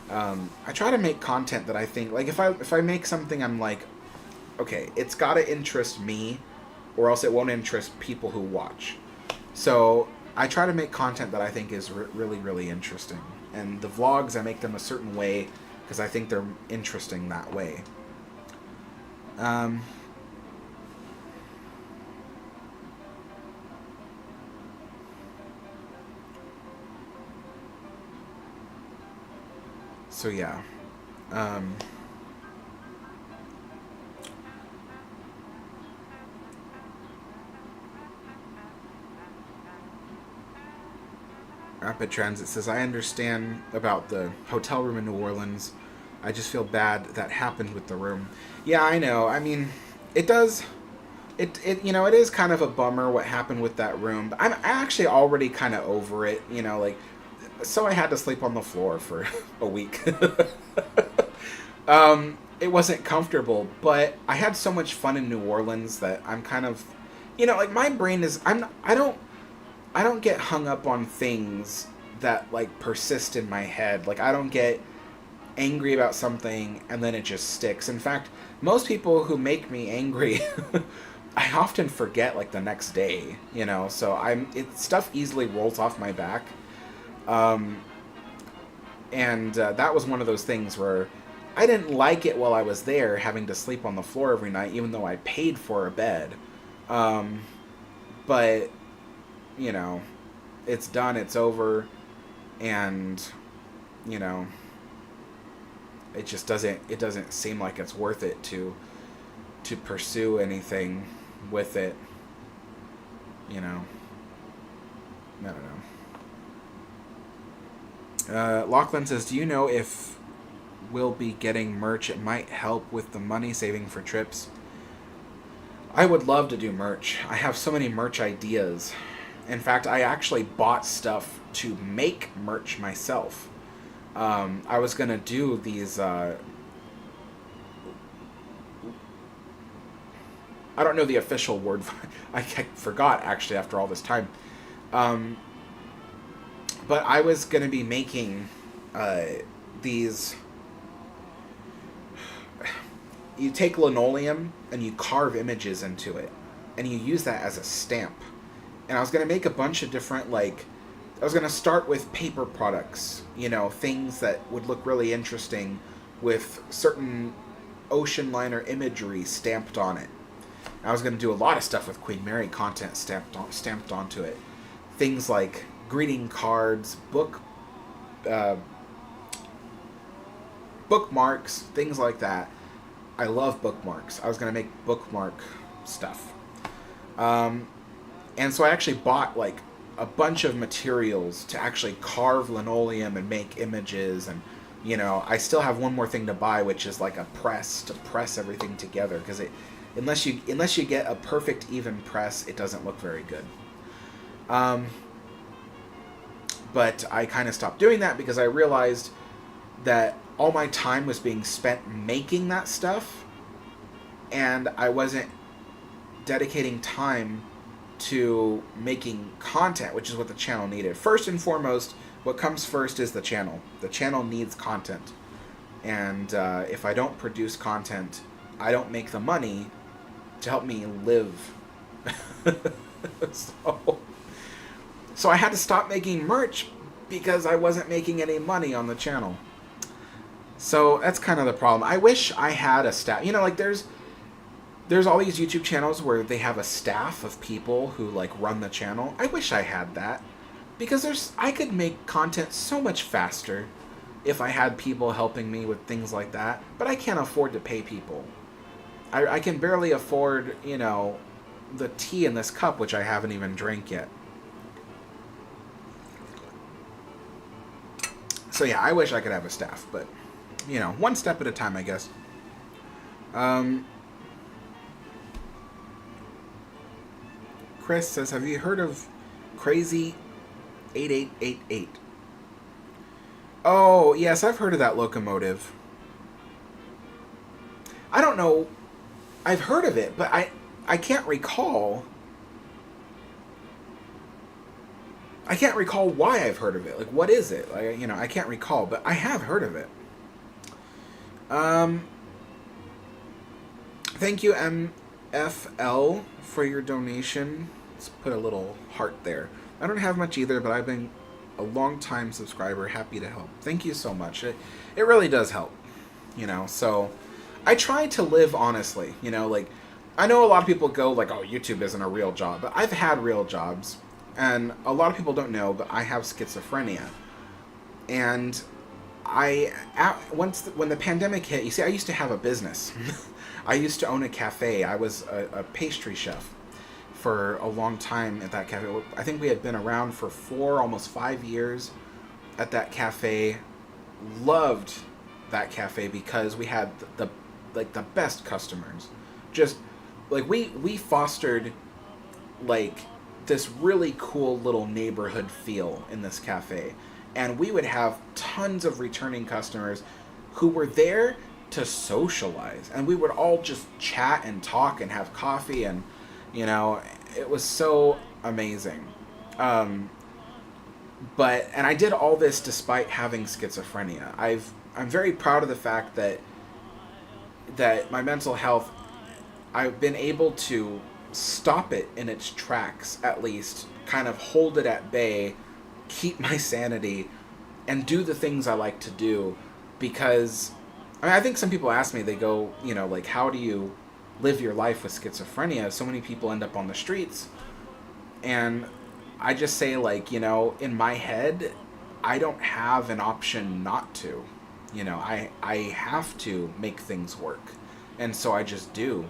I try to make content that I think, like, if I make something, I'm like, okay, it's got to interest me, or else it won't interest people who watch. So I try to make content that I think is really, really interesting. And the vlogs, I make them a certain way because I think they're interesting that way. So yeah. Rapid Transit says, I understand about the hotel room in New Orleans. I just feel bad that happened with the room. Yeah, I know. I mean, it does. It is kind of a bummer what happened with that room. But I'm actually already kind of over it. You know, like, so I had to sleep on the floor for a week. It wasn't comfortable, but I had so much fun in New Orleans that I'm kind of, you know, like, my brain is, I don't get hung up on things that, like, persist in my head. Like, I don't get angry about something and then it just sticks. In fact, most people who make me angry, I often forget, like, the next day, you know? So stuff easily rolls off my back. That was one of those things where I didn't like it while I was there, having to sleep on the floor every night, even though I paid for a bed. But, you know, it's done, it's over, and, you know, it just doesn't seem like it's worth it to pursue anything with it, you know. I don't know. Lachlan says, do you know if we'll be getting merch? It might help with the money saving for trips. I would love to do merch. I have so many merch ideas. In fact, I actually bought stuff to make merch myself. I was going to do these... I don't know the official word. I forgot, actually, after all this time. But I was going to be making these... You take linoleum and you carve images into it. And you use that as a stamp. And I was going to make a bunch of different, like... I was going to start with paper products. You know, things that would look really interesting with certain ocean liner imagery stamped on it. I was going to do a lot of stuff with Queen Mary content stamped onto it. Things like greeting cards, bookmarks, things like that. I love bookmarks. I was going to make bookmark stuff. And so I actually bought like a bunch of materials to actually carve linoleum and make images. And, you know, I still have one more thing to buy, which is like a press to press everything together. Because unless you get a perfect even press, it doesn't look very good. But I kind of stopped doing that because I realized that all my time was being spent making that stuff, and I wasn't dedicating time to making content, which is what the channel needed. First and foremost, what comes first is the channel. The channel needs content. And if I don't produce content, I don't make the money to help me live. So I had to stop making merch because I wasn't making any money on the channel. So that's kind of the problem. I wish I had a staff. You know, like there's all these YouTube channels where they have a staff of people who like run the channel. I wish I had that, because I could make content so much faster if I had people helping me with things like that. But I can't afford to pay people. I can barely afford, you know, the tea in this cup, which I haven't even drank yet. So yeah, I wish I could have a staff, but, you know, one step at a time, I guess. Chris says, have you heard of Crazy 8888? Oh, yes, I've heard of that locomotive. I don't know. I've heard of it, but I can't recall. I can't recall why I've heard of it. Like, what is it? Like, you know, I can't recall, but I have heard of it. Thank you, MFL, for your donation. Let's put a little heart there. I don't have much either, but I've been a long-time subscriber. Happy to help. Thank you so much. It really does help. You know, so I try to live honestly. You know, like, I know a lot of people go like, oh, YouTube isn't a real job. But I've had real jobs. And a lot of people don't know, but I have schizophrenia. And when the pandemic hit, you see, I used to have a business. I used to own a cafe. I was a pastry chef for a long time at that cafe. I think we had been around for 4, almost 5 years at that cafe. Loved that cafe because we had the best customers. Just like we fostered like this really cool little neighborhood feel in this cafe. And we would have tons of returning customers who were there to socialize. And we would all just chat and talk and have coffee. And, you know, it was so amazing. And I did all this despite having schizophrenia. I'm very proud of the fact that my mental health, I've been able to stop it in its tracks, at least, kind of hold it at bay, keep my sanity, and do the things I like to do. Because I think some people ask me, they go, you know, like, how do you live your life with schizophrenia? So many people end up on the streets. And I just say, like, you know, in my head, I don't have an option not to. You know, I have to make things work. And so I just do.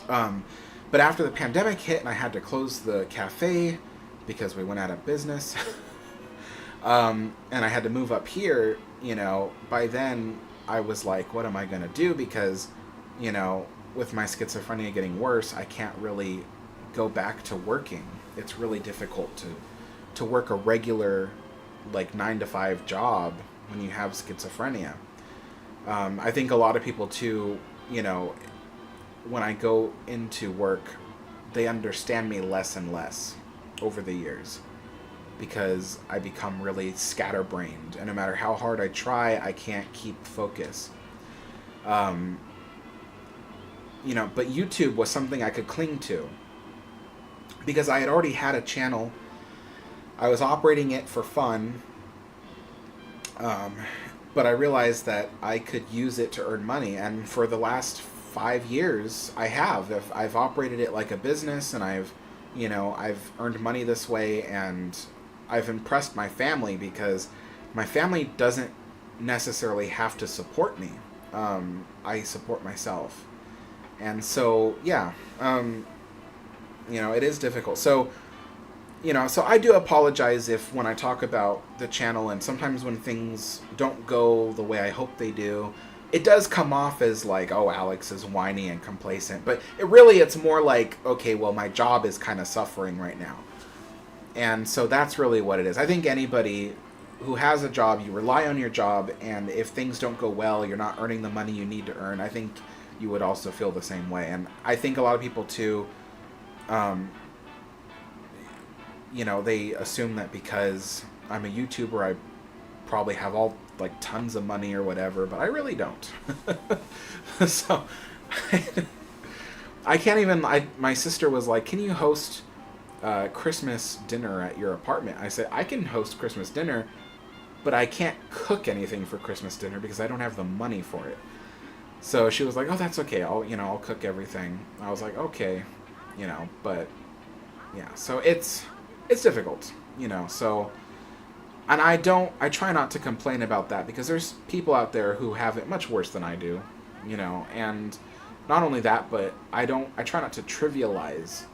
But after the pandemic hit and I had to close the cafe because we went out of business, and I had to move up here, you know, by then I was like, what am I going to do? Because, you know, with my schizophrenia getting worse, I can't really go back to working. It's really difficult to work a regular, like, 9-to-5 job when you have schizophrenia. I think a lot of people, too, you know, when I go into work, they understand me less and less over the years because I become really scatterbrained, and no matter how hard I try, I can't keep focus. You know, but YouTube was something I could cling to because I had already had a channel. I was operating it for fun, but but I realized that I could use it to earn money, and for the last 5 years, I have. I've operated it like a business, and I've earned money this way, and I've impressed my family because my family doesn't necessarily have to support me. I support myself, and so yeah, it is difficult. So so I do apologize if when I talk about the channel and sometimes when things don't go the way I hope they do, it does come off as like, oh, Alex is whiny and complacent. But it's more like, okay, well, my job is kind of suffering right now. And so that's really what it is. I think anybody who has a job, you rely on your job, and if things don't go well, you're not earning the money you need to earn, I think you would also feel the same way. And I think a lot of people too, they assume that because I'm a YouTuber, I probably have tons of money or whatever, but I really don't. So I can't even, my sister was like, can you host Christmas dinner at your apartment? I said, I can host Christmas dinner, but I can't cook anything for Christmas dinner because I don't have the money for it. So she was like, oh, that's okay. I'll cook everything. I was like, okay, but yeah, so it's difficult, so, and I try not to complain about that because there's people out there who have it much worse than I do, and not only that, but I try not to trivialize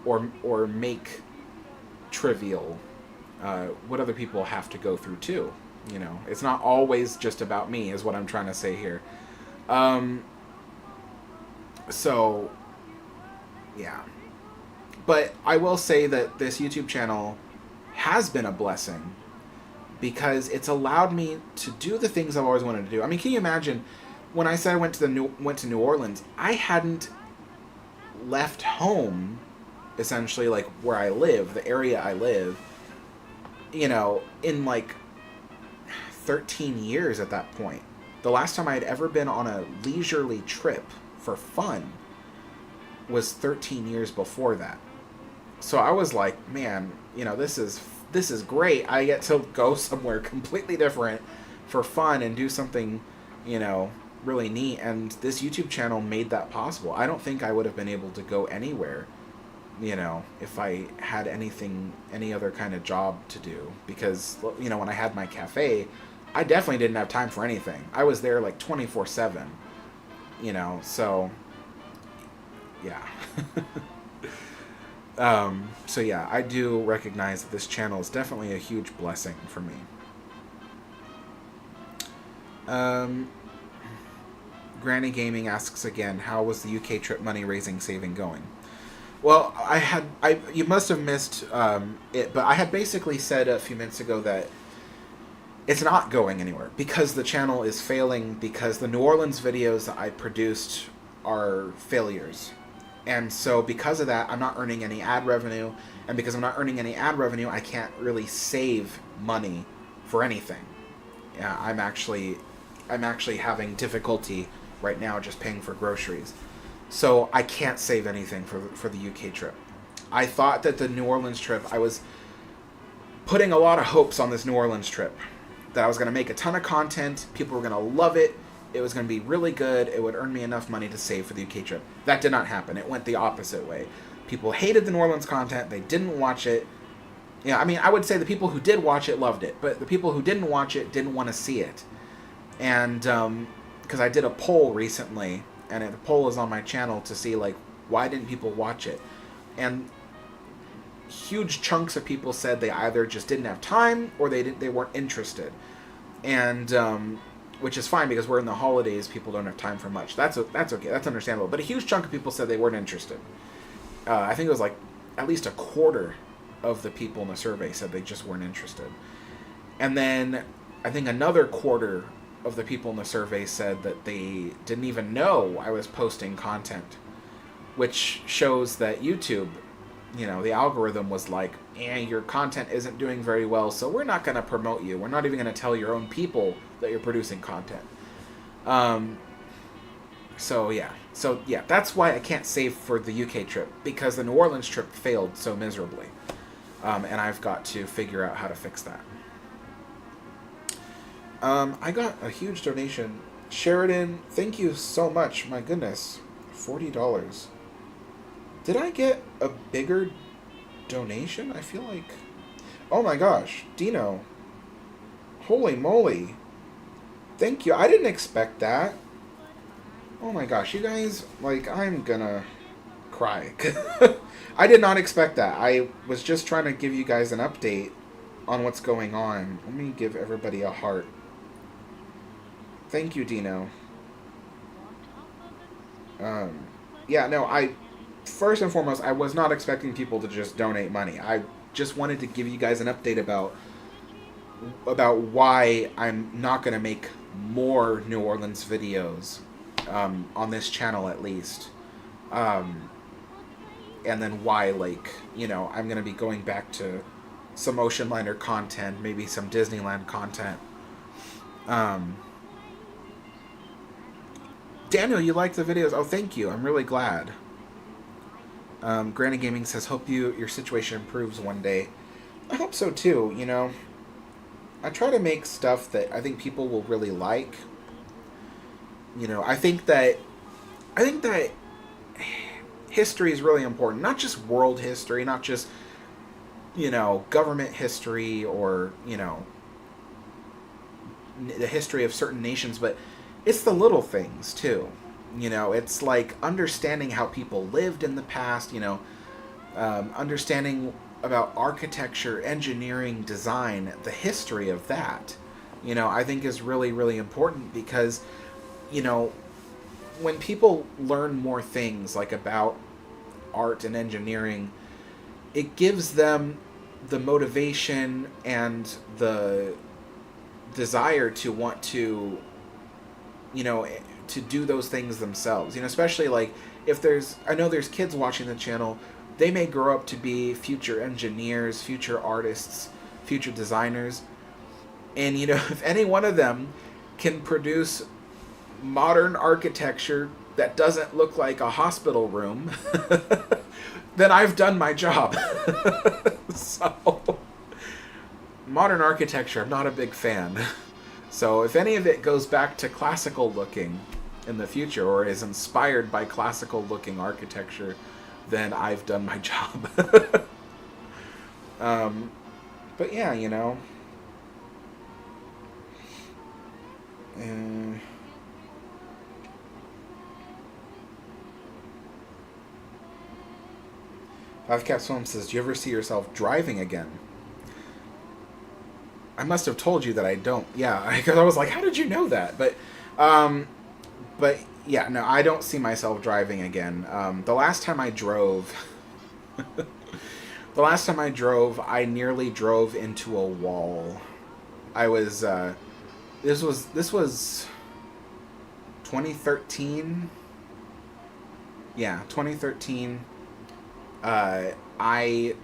or make trivial what other people have to go through too, it's not always just about me is what I'm trying to say here. So yeah. But I will say that this YouTube channel has been a blessing because it's allowed me to do the things I've always wanted to do. I mean, can you imagine when I said I went to New Orleans? I hadn't left home, essentially, like where I live, the area I live, in 13 years at that point. The last time I had ever been on a leisurely trip for fun was 13 years before that. So I was like, man, this is great. I get to go somewhere completely different for fun and do something, really neat. And this YouTube channel made that possible. I don't think I would have been able to go anywhere, if I had any other kind of job to do. Because, when I had my cafe, I definitely didn't have time for anything. I was there 24/7, so yeah. So yeah, I do recognize that this channel is definitely a huge blessing for me. Granny Gaming asks again, how was the UK trip money raising saving going? Well, you must have missed it, but I had basically said a few minutes ago that it's not going anywhere because the channel is failing, because the New Orleans videos that I produced are failures. And so because of that, I'm not earning any ad revenue. And because I'm not earning any ad revenue, I can't really save money for anything. Yeah, I'm actually having difficulty right now just paying for groceries. So I can't save anything for the UK trip. I thought that the New Orleans trip, I was putting a lot of hopes on this New Orleans trip. That I was going to make a ton of content. People were going to love it. It was going to be really good. It would earn me enough money to save for the UK trip. That did not happen. It went the opposite way. People hated the New Orleans content. They didn't watch it. Yeah, I mean, I would say the people who did watch it loved it. But the people who didn't watch it didn't want to see it. And because I did a poll recently, and the poll is on my channel to see, why didn't people watch it? And huge chunks of people said they either just didn't have time or they weren't interested. And which is fine because we're in the holidays, people don't have time for much. That's okay, that's understandable. But a huge chunk of people said they weren't interested. I think it was at least a quarter of the people in the survey said they just weren't interested. And then I think another quarter of the people in the survey said that they didn't even know I was posting content, which shows that YouTube, the algorithm was like, your content isn't doing very well, so we're not going to promote you. We're not even going to tell your own people that you're producing content. So yeah, that's why I can't save for the UK trip, because the New Orleans trip failed so miserably. And I've got to figure out how to fix that. I got a huge donation. Sheridan, thank you so much. My goodness, $40. Did I get a bigger donation? I feel like... Oh my gosh, Dino. Holy moly. Thank you. I didn't expect that. Oh my gosh, you guys, like, I'm gonna cry. I did not expect that. I was just trying to give you guys an update on what's going on. Let me give everybody a heart. Thank you, Dino. Yeah, no, first and foremost, I was not expecting people to just donate money. I just wanted to give you guys an update about why I'm not going to make more New Orleans videos, on this channel at least. And then why, like, you know, I'm going to be going back to some Ocean Liner content, maybe some Disneyland content. Daniel, you like the videos? Oh, thank you. I'm really glad. Granny Gaming says, hope your situation improves one day. I hope so too, you know. I try to make stuff that I think people will really like. You know, I think that history is really important. Not just world history, not just, you know, government history or, you know, the history of certain nations, but it's the little things too. You know, it's like understanding how people lived in the past, you know, understanding about architecture, engineering, design, the history of that, you know, I think is really, really important because, you know, when people learn more things like about art and engineering, it gives them the motivation and the desire to want to, you know, to do those things themselves. You know, especially like if I know there's kids watching the channel, they may grow up to be future engineers, future artists, future designers. And, you know, if any one of them can produce modern architecture that doesn't look like a hospital room, then I've done my job. So, modern architecture, I'm not a big fan. So if any of it goes back to classical looking in the future or is inspired by classical looking architecture, then I've done my job. But yeah, you know. Five Cats Film says, do you ever see yourself driving again? I must have told you that I don't. Yeah, because I was like, how did you know that? But yeah, no, I don't see myself driving again. The last time I drove, I nearly drove into a wall. I was, this was 2013. Yeah, 2013. I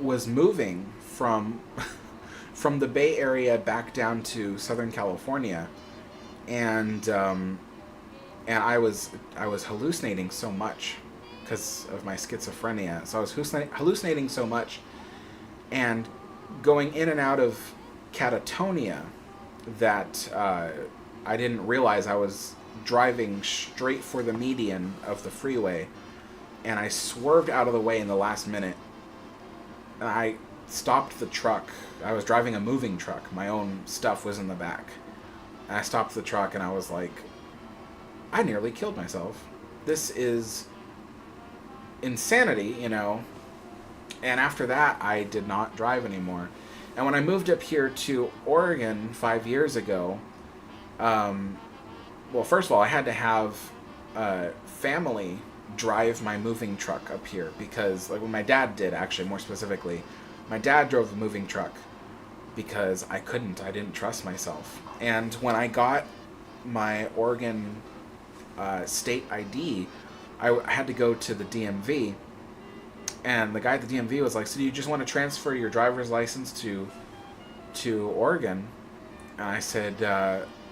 was moving from the Bay Area back down to Southern California, and I was hallucinating so much because of my schizophrenia. So I was hallucinating so much and going in and out of catatonia that I didn't realize I was driving straight for the median of the freeway, and I swerved out of the way in the last minute, and I stopped the truck. I was driving a moving truck. My own stuff was in the back. And I stopped the truck and I was like, I nearly killed myself. This is insanity, you know. And after that, I did not drive anymore. And when I moved up here to Oregon 5 years ago, well, first of all, I had to have family drive my moving truck up here because, like, when my dad did, actually, more specifically, my dad drove the moving truck because I didn't trust myself. And when I got my Oregon state ID, I had to go to the DMV, and the guy at the DMV was like, so do you just want to transfer your driver's license to Oregon? And I said,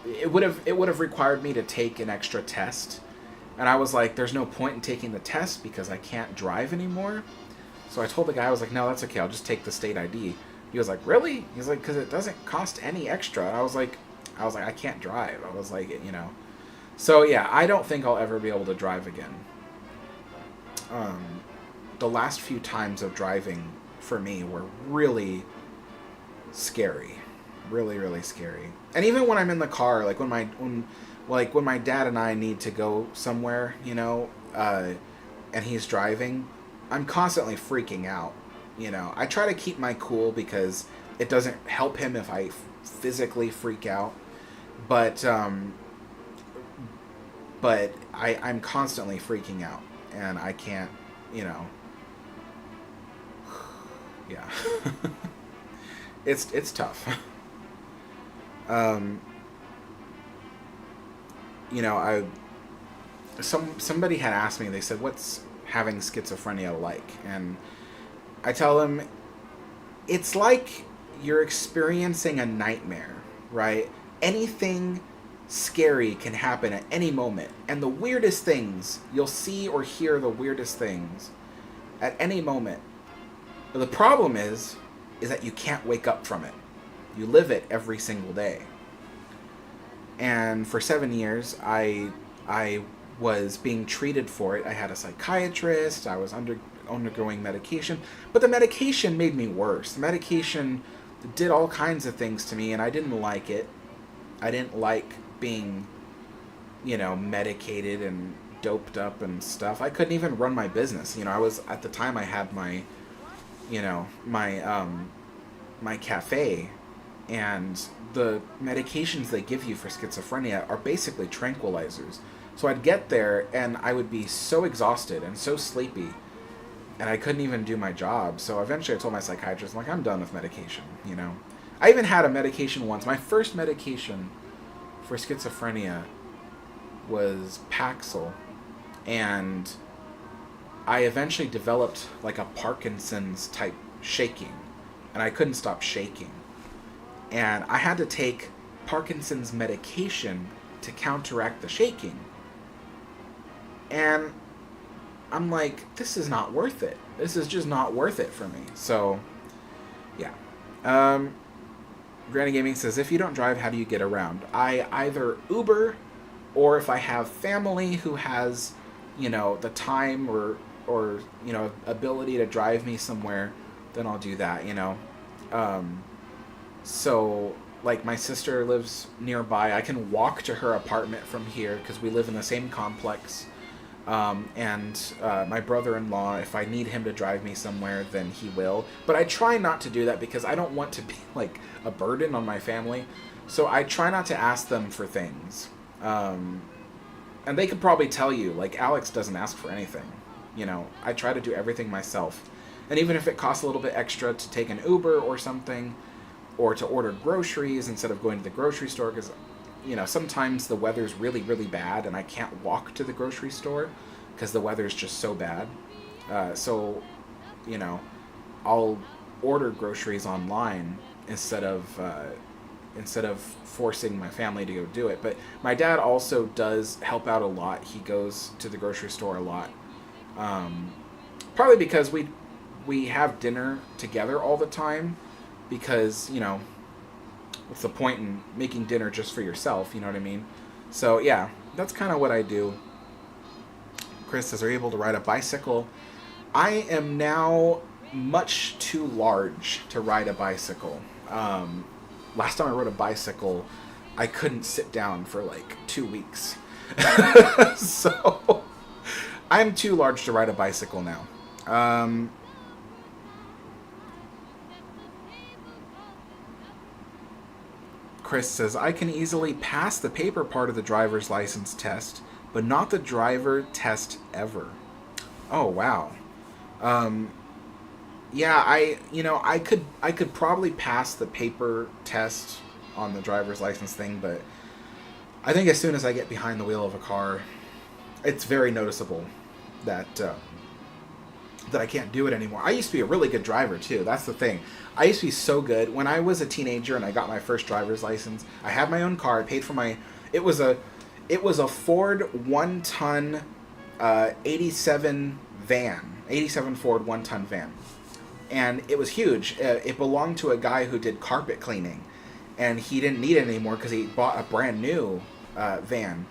it would have required me to take an extra test. And I was like, there's no point in taking the test because I can't drive anymore. So I told the guy, I was like, no, that's okay, I'll just take the state ID. He was like, really? He's like, because it doesn't cost any extra. And I was like, I was like, I can't drive. I was like, you know. So yeah, I don't think I'll ever be able to drive again. The last few times of driving for me were really scary, really really scary. And even when I'm in the car, like when my dad and I need to go somewhere, you know, and he's driving, I'm constantly freaking out. You know, I try to keep my cool because it doesn't help him if I physically freak out. But I'm constantly freaking out, and I can't, you know. Yeah, it's tough. You know, somebody had asked me. They said, "What's having schizophrenia like?" And I tell them, it's like you're experiencing a nightmare, right? Anything scary can happen at any moment, and the weirdest things, you'll see or hear the weirdest things at any moment. But the problem is that you can't wake up from it. You live it every single day. And for 7 years, I was being treated for it. I had a psychiatrist. I was undergoing medication, but the medication made me worse. The medication did all kinds of things to me, and I didn't like it. I didn't like being, you know, medicated and doped up and stuff. I couldn't even run my business. You know, I was at the time I had my, you know, my cafe, and the medications they give you for schizophrenia are basically tranquilizers. So I'd get there and I would be so exhausted and so sleepy, and I couldn't even do my job. So eventually I told my psychiatrist, like, I'm done with medication, you know. I even had a medication once. My first medication for schizophrenia was Paxil, and I eventually developed like a Parkinson's type shaking, and I couldn't stop shaking. And I had to take Parkinson's medication to counteract the shaking. And I'm like, this is not worth it. This is just not worth it for me. So, yeah. Granny Gaming says, if you don't drive, how do you get around? I either Uber, or if I have family who has, you know, the time or you know, ability to drive me somewhere, then I'll do that, you know. So, like, my sister lives nearby. I can walk to her apartment from here because we live in the same complex. And my brother-in-law, if I need him to drive me somewhere, then he will. But I try not to do that because I don't want to be, like, a burden on my family. So I try not to ask them for things. And they could probably tell you, like, Alex doesn't ask for anything. You know, I try to do everything myself. And even if it costs a little bit extra to take an Uber or something, or to order groceries instead of going to the grocery store, because, you know, sometimes the weather's really, really bad and I can't walk to the grocery store because the weather's just so bad. So, you know, I'll order groceries online instead of forcing my family to go do it. But my dad also does help out a lot. He goes to the grocery store a lot. Probably because we have dinner together all the time, because, you know, what's the point in making dinner just for yourself, you know what I mean? So, yeah, that's kind of what I do. Chris says, are you able to ride a bicycle? I am now much too large to ride a bicycle. Last time I rode a bicycle, I couldn't sit down for like 2 weeks. So, I'm too large to ride a bicycle now. Chris says, I can easily pass the paper part of the driver's license test, but not the driver test ever. Oh, wow. Yeah, I could probably pass the paper test on the driver's license thing, but I think as soon as I get behind the wheel of a car, it's very noticeable that I can't do it anymore. I used to be a really good driver too. That's the thing. I used to be so good. When I was a teenager and I got my first driver's license, I had my own car. I paid for my. It was a Ford 1-ton 87 Ford 1-ton van, and it was huge. It belonged to a guy who did carpet cleaning, and he didn't need it anymore because he bought a brand new van,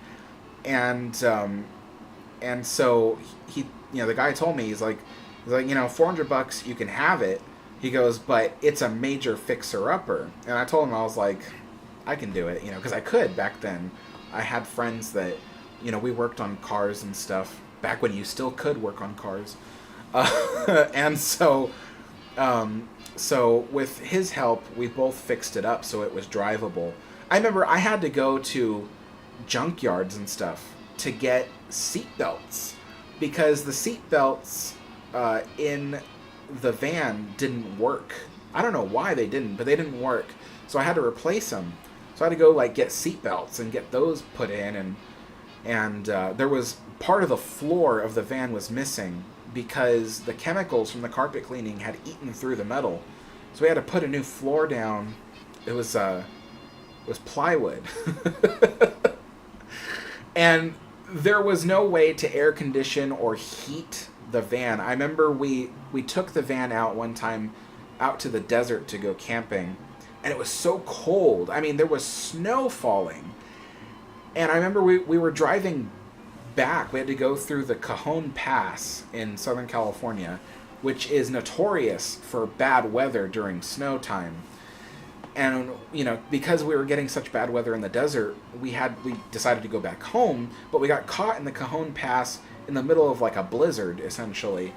and and so he, the guy told me, he's like, $400 you can have it. He goes, but it's a major fixer upper. And I told him, I was like, I can do it, because I could back then. I had friends that, we worked on cars and stuff back when you still could work on cars. And so with his help, we both fixed it up so it was drivable. I remember I had to go to junkyards and stuff to get seat belts because the seat belts in the van didn't work. I don't know why they didn't, but they didn't work. So I had to replace them. So I had to go get seat belts and get those put in, and there was part of the floor of the van was missing because the chemicals from the carpet cleaning had eaten through the metal. So we had to put a new floor down. It was plywood. And there was no way to air condition or heat the van. I remember we took the van out one time out to the desert to go camping, and it was so cold. I mean, there was snow falling. And I remember we were driving back. We had to go through the Cajon Pass in Southern California, which is notorious for bad weather during snow time. And, because we were getting such bad weather in the desert, we decided to go back home, but we got caught in the Cajon Pass in the middle of a blizzard, essentially.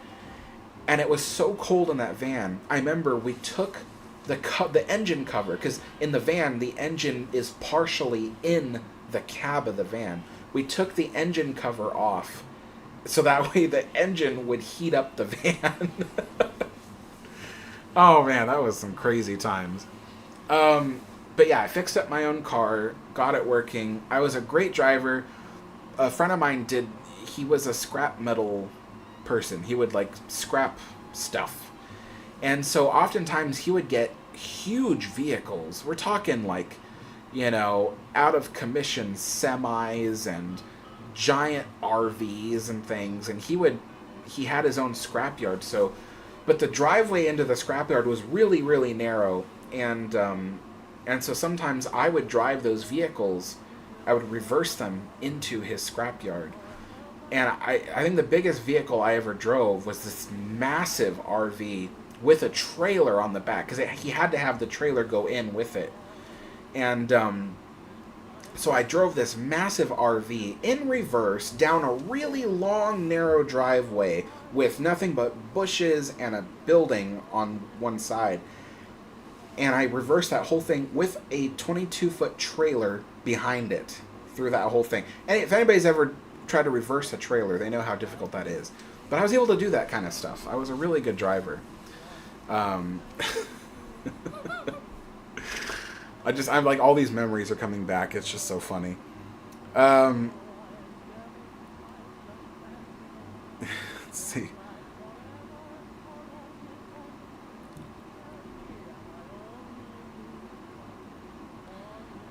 And it was so cold in that van. I remember we took the engine cover, because in the van, the engine is partially in the cab of the van. We took the engine cover off, so that way the engine would heat up the van. Oh man, that was some crazy times. But yeah, I fixed up my own car, got it working. I was a great driver. A friend of mine he was a scrap metal person. He would scrap stuff. And so oftentimes he would get huge vehicles. We're talking out of commission semis and giant RVs and things. And he had his own scrapyard. But the driveway into the scrapyard was really, really narrow. And so sometimes I would drive those vehicles, I would reverse them into his scrapyard. And I think the biggest vehicle I ever drove was this massive RV with a trailer on the back, because he had to have the trailer go in with it. And so I drove this massive RV in reverse down a really long, narrow driveway with nothing but bushes and a building on one side. And I reversed that whole thing with a 22-foot trailer behind it through that whole thing. And if anybody's ever tried to reverse a trailer, they know how difficult that is. But I was able to do that kind of stuff. I was a really good driver. I'm all these memories are coming back. It's just so funny. Let's see.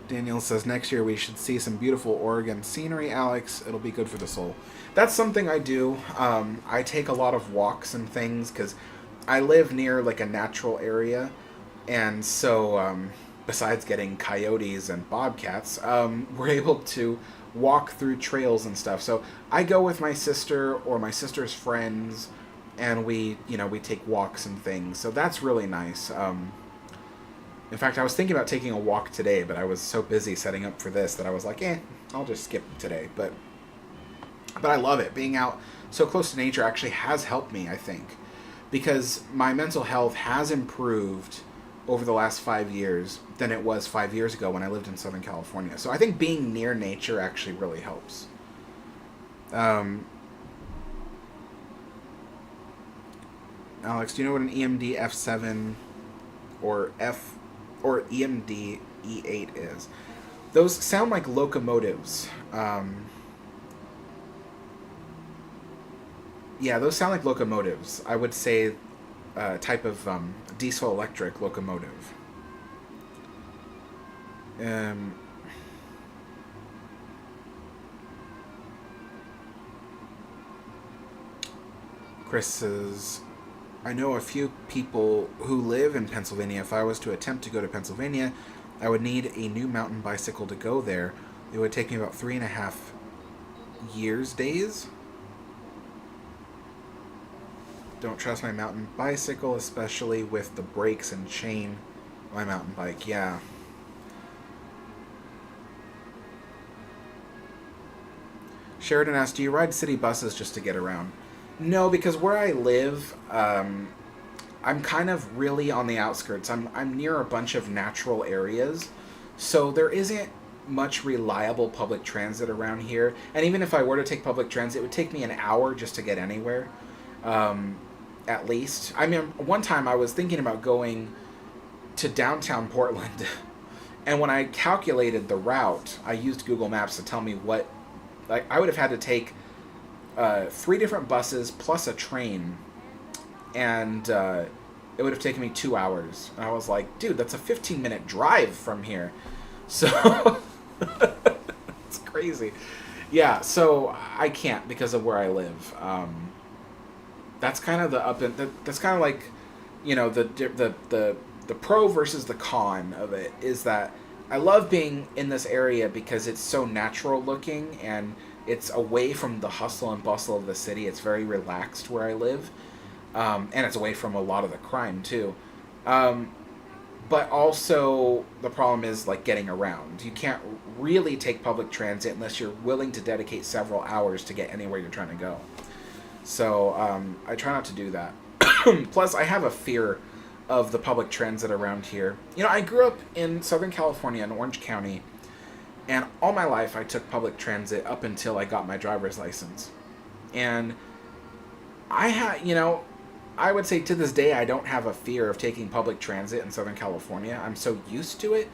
Daniel says, next year we should see some beautiful Oregon scenery, Alex. It'll be good for the soul. That's something I do. I take a lot of walks and things because I live near a natural area. And so besides getting coyotes and bobcats, we're able to walk through trails and stuff. So I go with my sister or my sister's friends, and we take walks and things. So that's really nice. In fact, I was thinking about taking a walk today, but I was so busy setting up for this that I was like, I'll just skip today. But I love it. Being out so close to nature actually has helped me, I think, because my mental health has improved over the last 5 years than it was 5 years ago when I lived in Southern California. So I think being near nature actually really helps. Alex, do you know what an EMD F7 or EMD E8 is? Those sound like locomotives. Yeah, those sound like locomotives. I would say type of diesel electric locomotive. Chris says, I know a few people who live in Pennsylvania. If I was to attempt to go to Pennsylvania, I would need a new mountain bicycle to go there. It would take me about 3.5 days. Don't trust my mountain bicycle, especially with the brakes and chain. My mountain bike, yeah. Sheridan asked, do you ride city buses just to get around? No, because where I live, I'm kind of really on the outskirts. I'm near a bunch of natural areas, so there isn't much reliable public transit around here. And even if I were to take public transit, it would take me an hour just to get anywhere, at least. I mean, one time I was thinking about going to downtown Portland, and when I calculated the route, I used Google Maps to tell me what, like, I would have had to take 3 different buses plus a train, and it would have taken me 2 hours. And I was like, dude, that's a 15-minute drive from here. So it's crazy. Yeah, so I can't because of where I live. That's kind of that's kind of like, you know, the pro versus the con of it is that I love being in this area because it's so natural looking and it's away from the hustle and bustle of the city. It's very relaxed where I live. And it's away from a lot of the crime, too. But also, the problem is, like, getting around. You can't really take public transit unless you're willing to dedicate several hours to get anywhere you're trying to go. So, I try not to do that. Plus, I have a fear of the public transit around here. You know, I grew up in Southern California in Orange County, and all my life I took public transit up until I got my driver's license. And I would say to this day I don't have a fear of taking public transit in Southern California. I'm so used to it.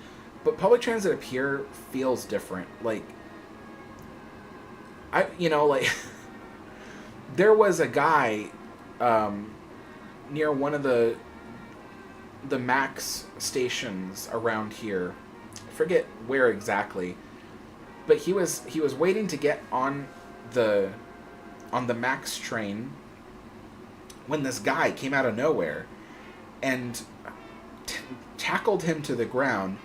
But public transit up here feels different. Like, there was a guy near one of the Max stations around here. I forget where exactly. But he was waiting to get on the Max train when this guy came out of nowhere and tackled him to the ground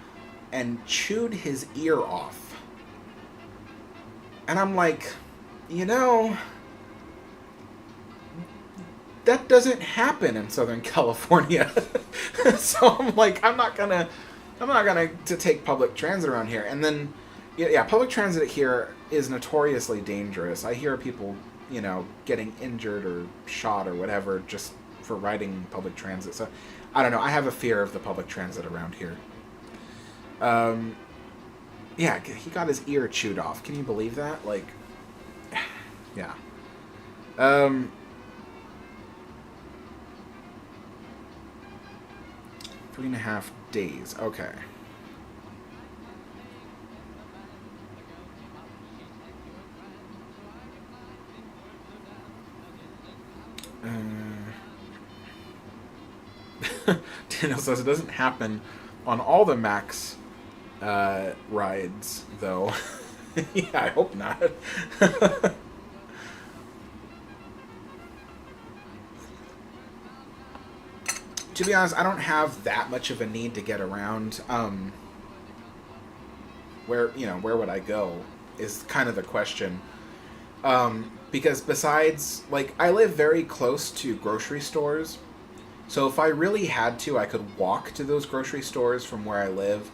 and chewed his ear off. And I'm like, that doesn't happen in Southern California. So I'm like, I'm not gonna to take public transit around here. And then, yeah, public transit here is notoriously dangerous. I hear people, getting injured or shot or whatever just for riding public transit. So, I don't know. I have a fear of the public transit around here. Yeah, he got his ear chewed off. Can you believe that? Like, yeah. 3.5 days. Okay. Daniel says it doesn't happen on all the Max rides, though. Yeah, I hope not. To be honest, I don't have that much of a need to get around. Where would I go is kind of the question. Because besides, like, I live very close to grocery stores. So if I really had to, I could walk to those grocery stores from where I live.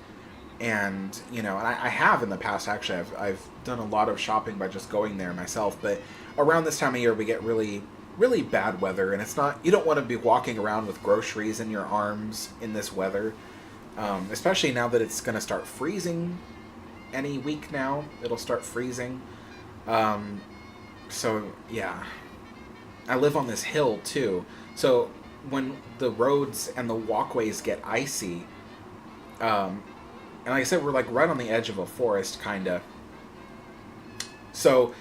And, and I have in the past, actually. I've done a lot of shopping by just going there myself. But around this time of year, we get really, really bad weather. And it's not, you don't want to be walking around with groceries in your arms in this weather. Especially now that it's going to start freezing any week now. It'll start freezing. So, yeah. I live on this hill, too. So when the roads and the walkways get icy, and like I said, we're like right on the edge of a forest, kind of. So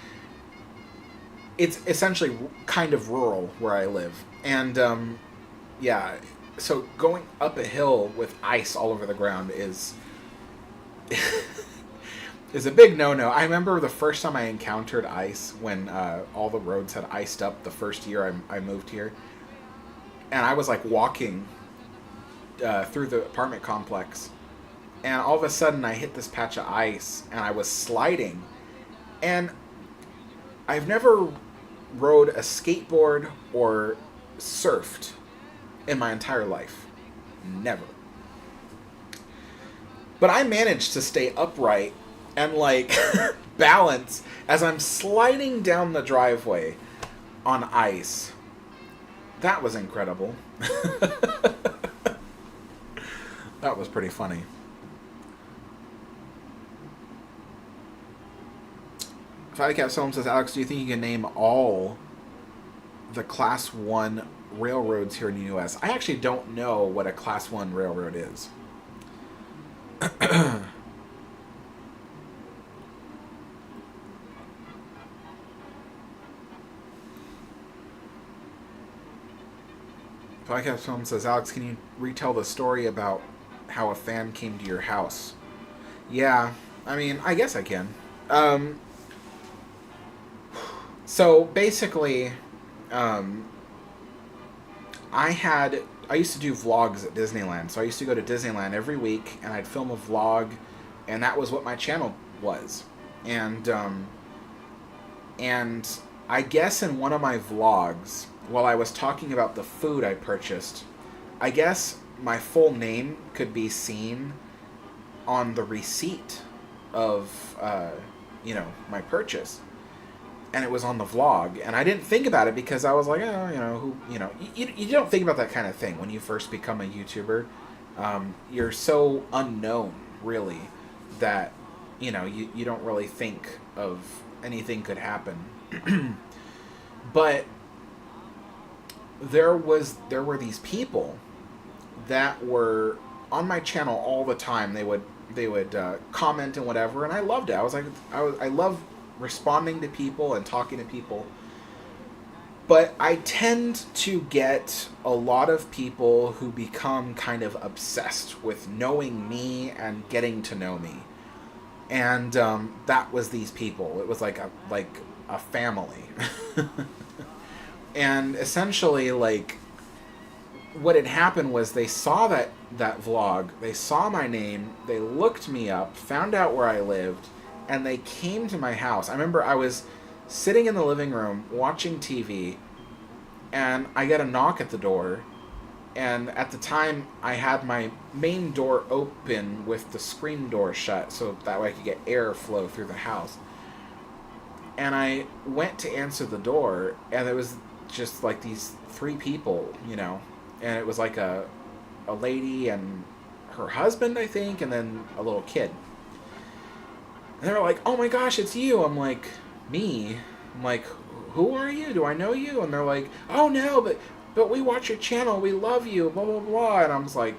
it's essentially kind of rural where I live. And, yeah, so going up a hill with ice all over the ground is is a big no-no. I remember the first time I encountered ice when all the roads had iced up the first year I moved here. And I was like walking through the apartment complex, and all of a sudden I hit this patch of ice, and I was sliding. And I've never rode a skateboard or surfed in my entire life. Never. But I managed to stay upright and, like, balance as I'm sliding down the driveway on ice. That was incredible. That was pretty funny. Fattycat Film says, Alex, do you think you can name all the Class 1 railroads here in the U.S.? I actually don't know what a Class 1 railroad is. Fattycat Film says, Alex, can you retell the story about how a fan came to your house? Yeah, I mean, I guess I can. So basically, I used to do vlogs at Disneyland. So I used to go to Disneyland every week, and I'd film a vlog, and that was what my channel was. And I guess in one of my vlogs, while I was talking about the food I purchased, I guess my full name could be seen on the receipt of, my purchase. And it was on the vlog, and I didn't think about it because I was like, oh, you don't think about that kind of thing when you first become a YouTuber. You're so unknown, really, that, you don't really think of anything could happen. But there were these people that were on my channel all the time. They would comment and whatever, and I loved it. I love responding to people and talking to people. But I tend to get a lot of people who become kind of obsessed with knowing me and getting to know me. And that was these people. It was like a family. And essentially, like, what had happened was they saw that vlog, they saw my name, they looked me up, found out where I lived, and they came to my house. I remember I was sitting in the living room watching TV, and I get a knock at the door, and at the time I had my main door open with the screen door shut so that way I could get airflow through the house. And I went to answer the door, and it was just like these three people, and it was like a lady and her husband, I think, and then a little kid. And they were like, oh my gosh, it's you. I'm like, me? I'm like, who are you? Do I know you? And they're like, oh no, but we watch your channel, we love you, blah blah blah. And I was like,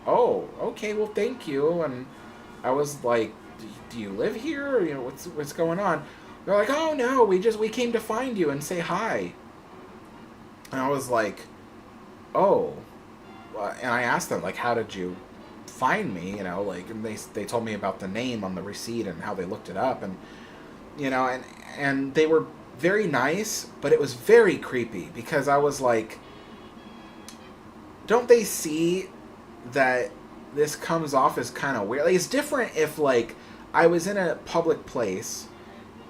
oh, okay, well thank you. And I was like, do you live here? Or, what's going on? They're like, oh no, we came to find you and say hi. And I was like, oh. And I asked them, like, how did you find me? And they told me about the name on the receipt and how they looked it up. And, and they were very nice, but it was very creepy because I was like, don't they see that this comes off as kind of weird? Like, it's different if, like, I was in a public place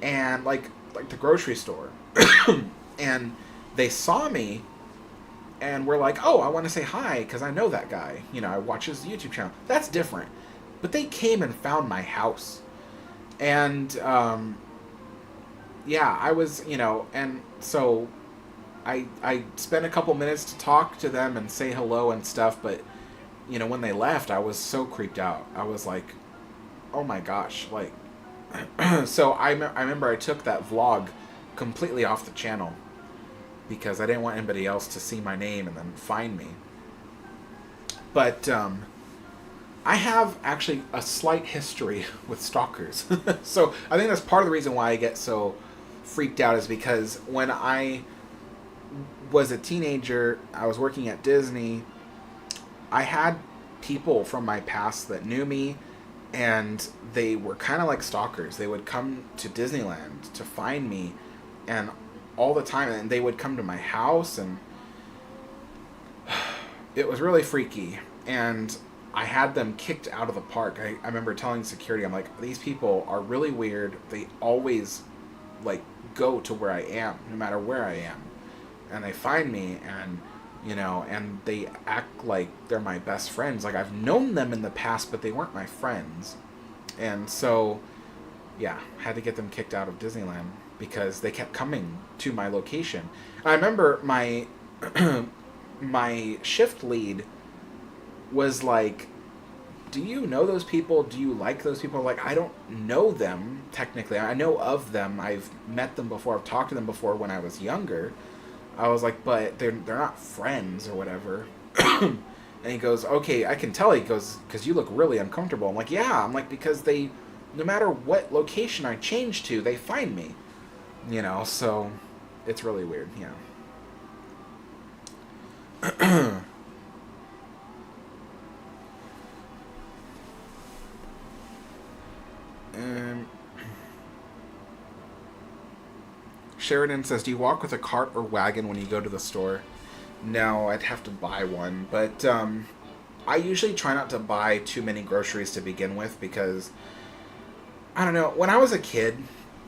and, like the grocery store, and they saw me and were like, oh, I want to say hi because I know that guy. I watch his YouTube channel. That's different. But they came and found my house. And, yeah, I was, and so I spent a couple minutes to talk to them and say hello and stuff. But, when they left, I was so creeped out. I was like, oh my gosh, like, so I remember I took that vlog completely off the channel because I didn't want anybody else to see my name and then find me. But I have actually a slight history with stalkers. So I think that's part of the reason why I get so freaked out is because when I was a teenager, I was working at Disney, I had people from my past that knew me, and they were kind of like stalkers. They would come to Disneyland to find me, and all the time, and they would come to my house, and it was really freaky. And I had them kicked out of the park. I remember telling security, I'm like, these people are really weird. They always, like, go to where I am, no matter where I am. And they find me, and, you know, and they act like they're my best friends. Like, I've known them in the past, but they weren't my friends. And so, yeah, had to get them kicked out of Disneyland because they kept coming to my location. I remember my my shift lead was like, do you know those people? Do you like those people? Like, I don't know them, technically. I know of them. I've met them before. I've talked to them before when I was younger. I was like, but they're not friends or whatever. And he goes, okay, I can tell. He goes, because you look really uncomfortable. I'm like, yeah. I'm like, because they, no matter what location I change to, they find me. You know, so it's really weird, yeah. Sheridan says, do you walk with a cart or wagon when you go to the store? No, I'd have to buy one. But I usually try not to buy too many groceries to begin with because, I don't know, when I was a kid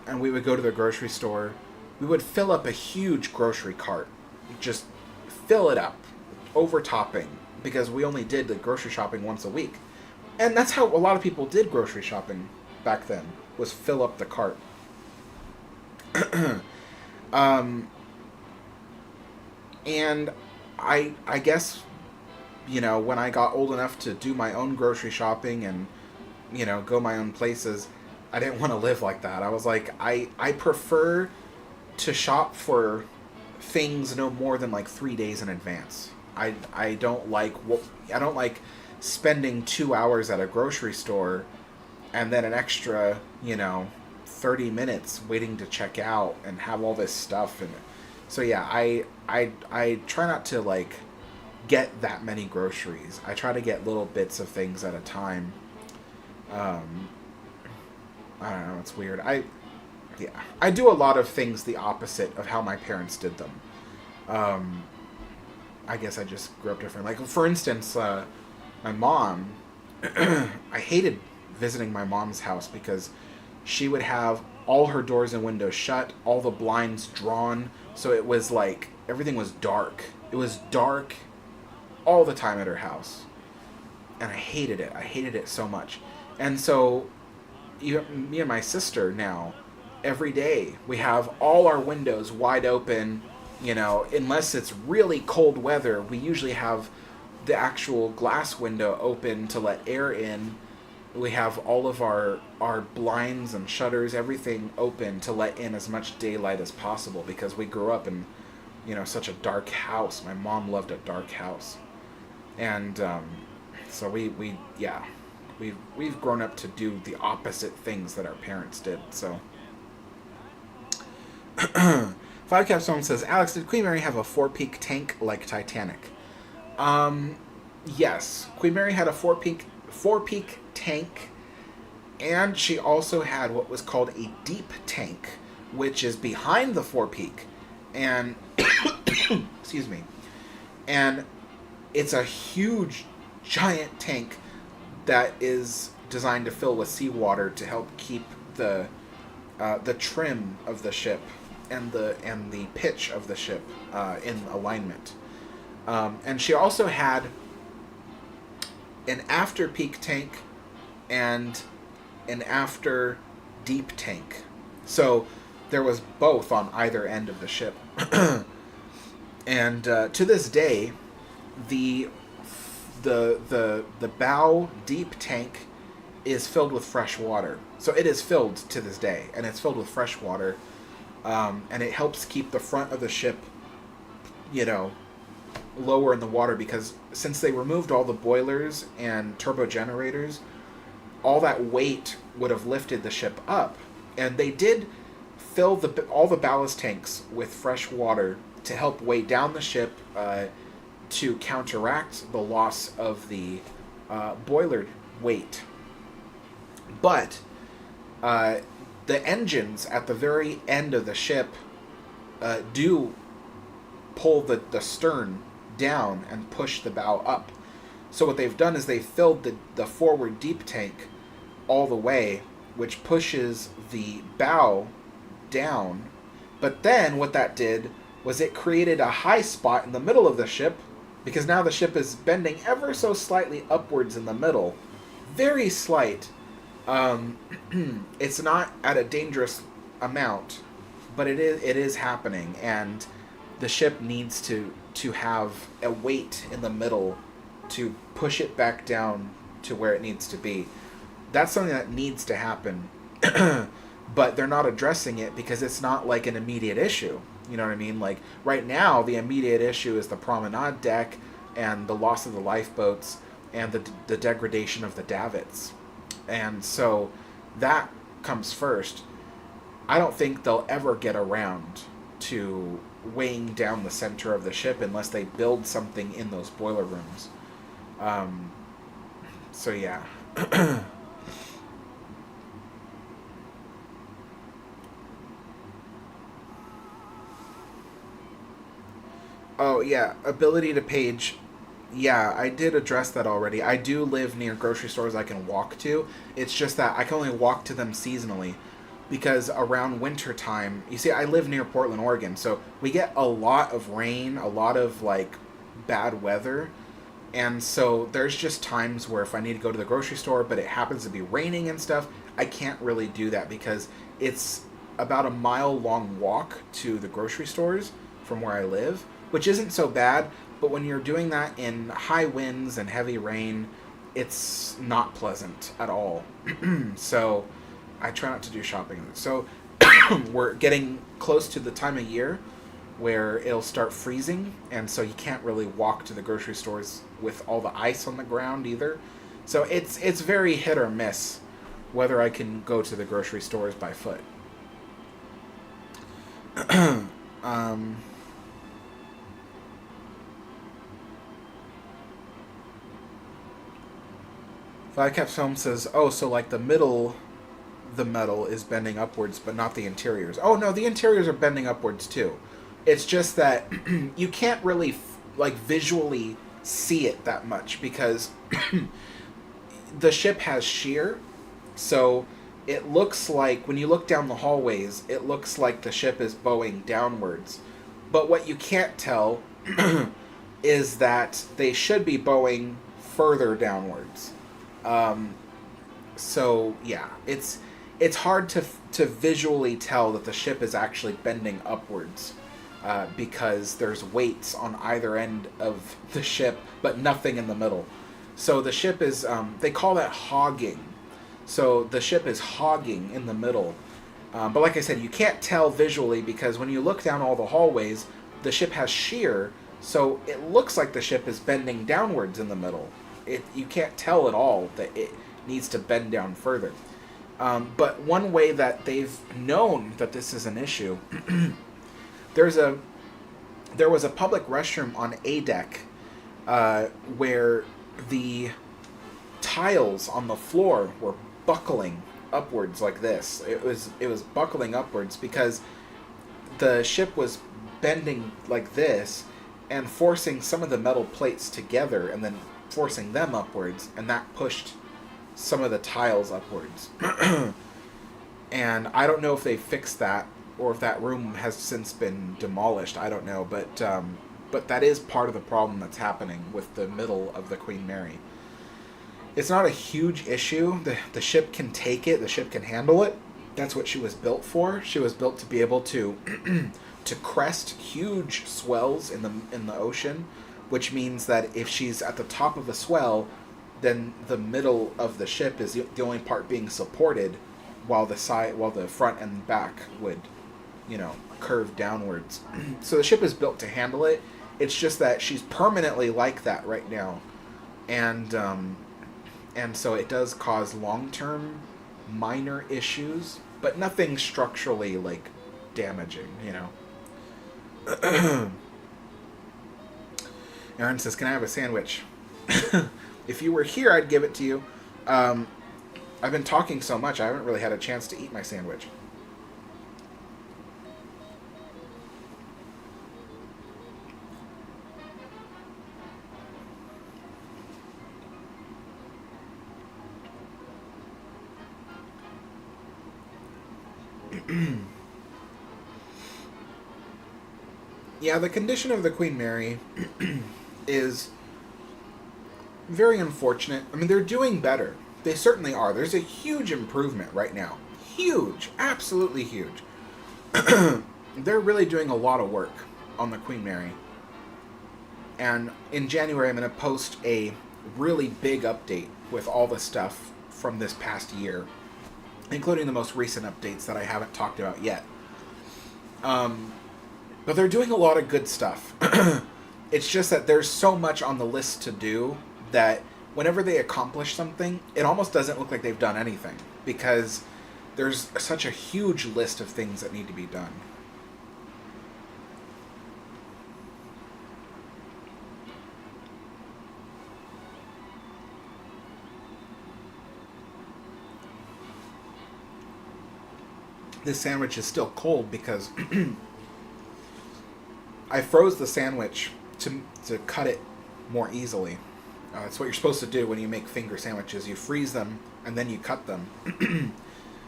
and we would go to the grocery store, we would fill up a huge grocery cart. Just fill it up, overtopping, because we only did the grocery shopping once a week. And that's how a lot of people did grocery shopping back then, was fill up the cart. And I guess, you know, when I got old enough to do my own grocery shopping and, you know, go my own places, I didn't want to live like that. I was like, I prefer to shop for things no more than like 3 days in advance. I don't like spending 2 hours at a grocery store and then an extra, you know, 30 minutes waiting to check out and have all this stuff. And so yeah, I try not to like get that many groceries. I try to get little bits of things at a time. I don't know, it's weird. I do a lot of things the opposite of how my parents did them. I guess I just grew up different. Like, for instance, my mom, I hated visiting my mom's house because she would have all her doors and windows shut, all the blinds drawn, so it was like, everything was dark. It was dark all the time at her house. And I hated it. I hated it so much. And so, me and my sister now, every day, we have all our windows wide open, you know, unless it's really cold weather, we usually have the actual glass window open to let air in. We have all of our blinds and shutters, everything open to let in as much daylight as possible because we grew up in, you know, such a dark house. My mom loved a dark house. And so we've grown up to do the opposite things that our parents did. So Five Capstone says, Alex, did Queen Mary have a four-peak tank like Titanic? Yes. Queen Mary had a four-peak tank, and she also had what was called a deep tank, which is behind the four-peak. And, excuse me, and it's a huge, giant tank that is designed to fill with seawater to help keep the trim of the ship and the pitch of the ship in alignment. And she also had an after peak tank and an after deep tank. So there was both on either end of the ship. And to this day, the bow deep tank is filled with fresh water. So it is filled to this day, and it's filled with fresh water. And it helps keep the front of the ship, you know, lower in the water, because since they removed all the boilers and turbo generators, all that weight would have lifted the ship up. And they did fill all the ballast tanks with fresh water to help weigh down the ship, to counteract the loss of the boiler weight. But the engines at the very end of the ship do pull the stern down and push the bow up. So what they've done is they filled the forward deep tank all the way, which pushes the bow down. But then what that did was it created a high spot in the middle of the ship, because now the ship is bending ever so slightly upwards in the middle. Very slight. It's not at a dangerous amount, but it is happening, and the ship needs to have a weight in the middle to push it back down to where it needs to be. That's something that needs to happen. But they're not addressing it because it's not like an immediate issue. You know what I mean? Like right now, the immediate issue is the promenade deck and the loss of the lifeboats and the degradation of the davits. And so that comes first. I don't think they'll ever get around to weighing down the center of the ship unless they build something in those boiler rooms. So yeah. Oh yeah, ability to page. Yeah, I did address that already. I do live near grocery stores I can walk to. It's just that I can only walk to them seasonally, because around winter time, you see, I live near Portland, Oregon, so we get a lot of rain, a lot of like bad weather, and so there's just times where if I need to go to the grocery store, but it happens to be raining and stuff, I can't really do that because it's about a mile-long walk to the grocery stores from where I live, which isn't so bad, but when you're doing that in high winds and heavy rain, it's not pleasant at all. So I try not to do shopping. So we're getting close to the time of year where it'll start freezing, and so you can't really walk to the grocery stores with all the ice on the ground either. So it's very hit or miss whether I can go to the grocery stores by foot. Fivecaps Home says, oh, so like the metal is bending upwards, but not the interiors. Oh, no, the interiors are bending upwards too. It's just that you can't really like visually see it that much because the ship has shear, so it looks like when you look down the hallways, it looks like the ship is bowing downwards. But what you can't tell is that they should be bowing further downwards. So yeah, it's hard to visually tell that the ship is actually bending upwards, because there's weights on either end of the ship, but nothing in the middle. So the ship is, they call that hogging. So the ship is hogging in the middle. But like I said, you can't tell visually because when you look down all the hallways, the ship has shear, so it looks like the ship is bending downwards in the middle. You can't tell at all that it needs to bend down further. But one way that they've known that this is an issue, there was a public restroom on a deck where the tiles on the floor were buckling upwards like this. It was buckling upwards because the ship was bending like this and forcing some of the metal plates together and then forcing them upwards, and that pushed some of the tiles upwards. And I don't know if they fixed that or if that room has since been demolished. I don't know, but that is part of the problem that's happening with the middle of the Queen Mary. It's not a huge issue. The ship can take it. The ship can handle it. That's what she was built for. She was built to be able to to crest huge swells in the ocean, which means that if she's at the top of the swell, then the middle of the ship is the only part being supported, while the front and back would, curve downwards. So the ship is built to handle it. It's just that she's permanently like that right now, and so it does cause long-term minor issues, but nothing structurally like damaging, Aaron says, "Can I have a sandwich?" If you were here, I'd give it to you. I've been talking so much, I haven't really had a chance to eat my sandwich. Yeah, the condition of the Queen Mary is very unfortunate. I mean, they're doing better. They certainly are. There's a huge improvement right now. Huge. Absolutely huge. They're really doing a lot of work on the Queen Mary. And in January, I'm going to post a really big update with all the stuff from this past year, including the most recent updates that I haven't talked about yet. But they're doing a lot of good stuff. It's just that there's so much on the list to do that whenever they accomplish something, it almost doesn't look like they've done anything, because there's such a huge list of things that need to be done. This sandwich is still cold because I froze the sandwich to cut it more easily. That's what you're supposed to do when you make finger sandwiches. You freeze them and then you cut them.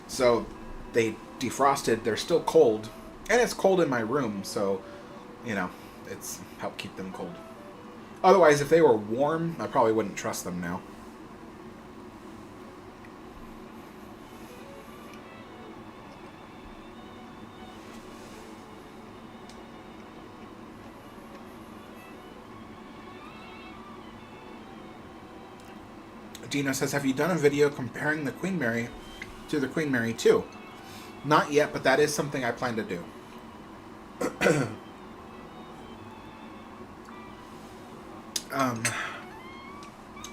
So they defrosted. They're still cold. And it's cold in my room, so, you know, it's helped keep them cold. Otherwise, if they were warm, I probably wouldn't trust them now. Dino says, have you done a video comparing the Queen Mary to the Queen Mary 2? Not yet, but that is something I plan to do.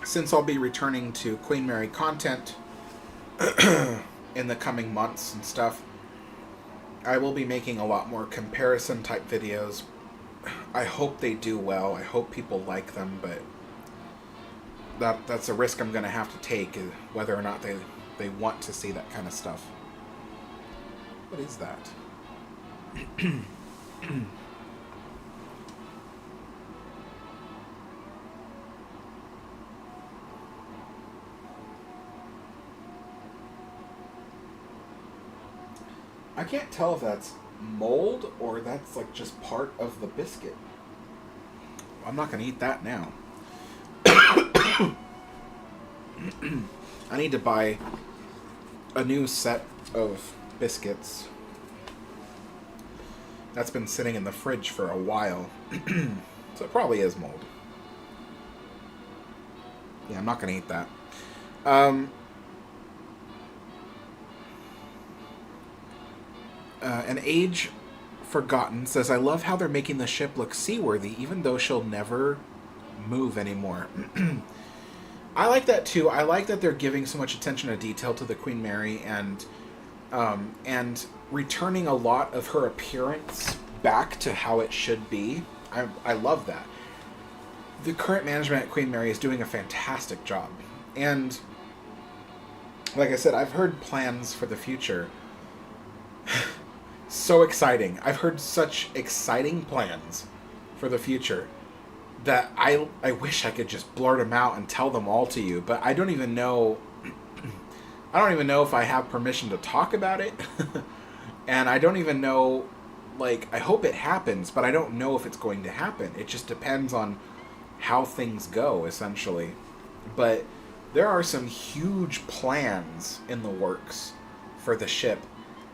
Since I'll be returning to Queen Mary content in the coming months and stuff, I will be making a lot more comparison type videos. I hope they do well. I hope people like them, but that's a risk I'm going to have to take, whether or not they want to see that kind of stuff. What is that? I can't tell if that's mold or that's like just part of the biscuit. I'm not going to eat that now. I need to buy a new set of biscuits. That's been sitting in the fridge for a while. So it probably is mold. Yeah, I'm not going to eat that. An Age Forgotten says, I love how they're making the ship look seaworthy, even though she'll never move anymore. I like that too. I like that they're giving so much attention to detail to the Queen Mary and returning a lot of her appearance back to how it should be. I love that. The current management at Queen Mary is doing a fantastic job. And like I said, I've heard plans for the future. So exciting. I've heard such exciting plans for the future that I wish I could just blurt them out and tell them all to you, but I don't even know if I have permission to talk about it. And I don't even know, like, I hope it happens, but I don't know if it's going to happen. It just depends on how things go, essentially. But there are some huge plans in the works for the ship.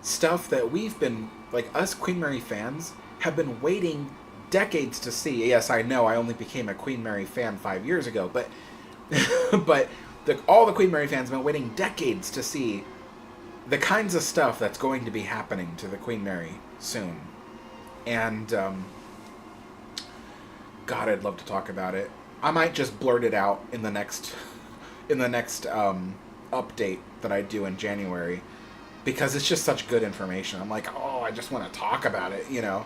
Stuff that we've been, like, us Queen Mary fans have been waiting decades to see. Yes, I know I only became a Queen Mary fan 5 years ago, but all the Queen Mary fans have been waiting decades to see the kinds of stuff that's going to be happening to the Queen Mary soon. And God, I'd love to talk about it. I might just blurt it out in the next update that I do in January, because it's just such good information. I'm like, oh, I just want to talk about it, you know.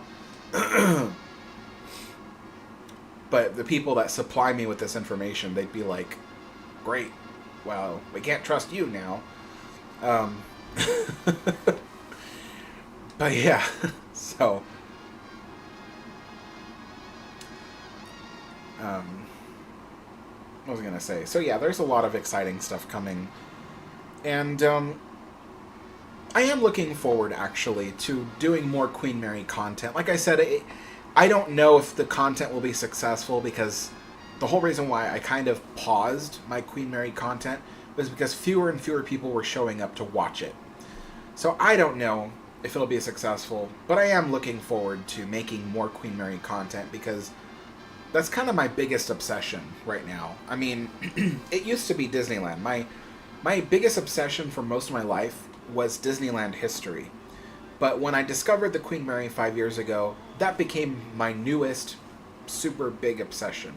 But the people that supply me with this information, they'd be like, great, well, we can't trust you now. But yeah, so what was I gonna say? So yeah, there's a lot of exciting stuff coming, and I am looking forward, actually, to doing more Queen Mary content. Like I said, I don't know if the content will be successful, because the whole reason why I kind of paused my Queen Mary content was because fewer and fewer people were showing up to watch it. So I don't know if it'll be successful, but I am looking forward to making more Queen Mary content, because that's kind of my biggest obsession right now. I mean, it used to be Disneyland. My biggest obsession for most of my life was Disneyland history. But when I discovered the Queen Mary 5 years ago, that became my newest super big obsession.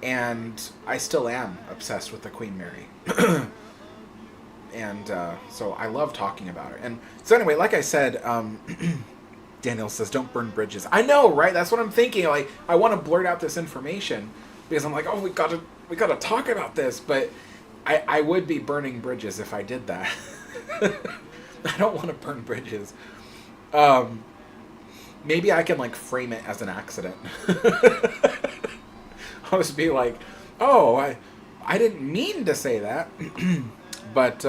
And I still am obsessed with the Queen Mary. And so I love talking about her. And so anyway, like I said, Daniel says, don't burn bridges. I know, right? That's what I'm thinking. Like, I want to blurt out this information because I'm like, oh, we gotta talk about this. But I would be burning bridges if I did that. I don't want to burn bridges. Maybe I can, like, frame it as an accident. I'll just be like, oh, I didn't mean to say that. But,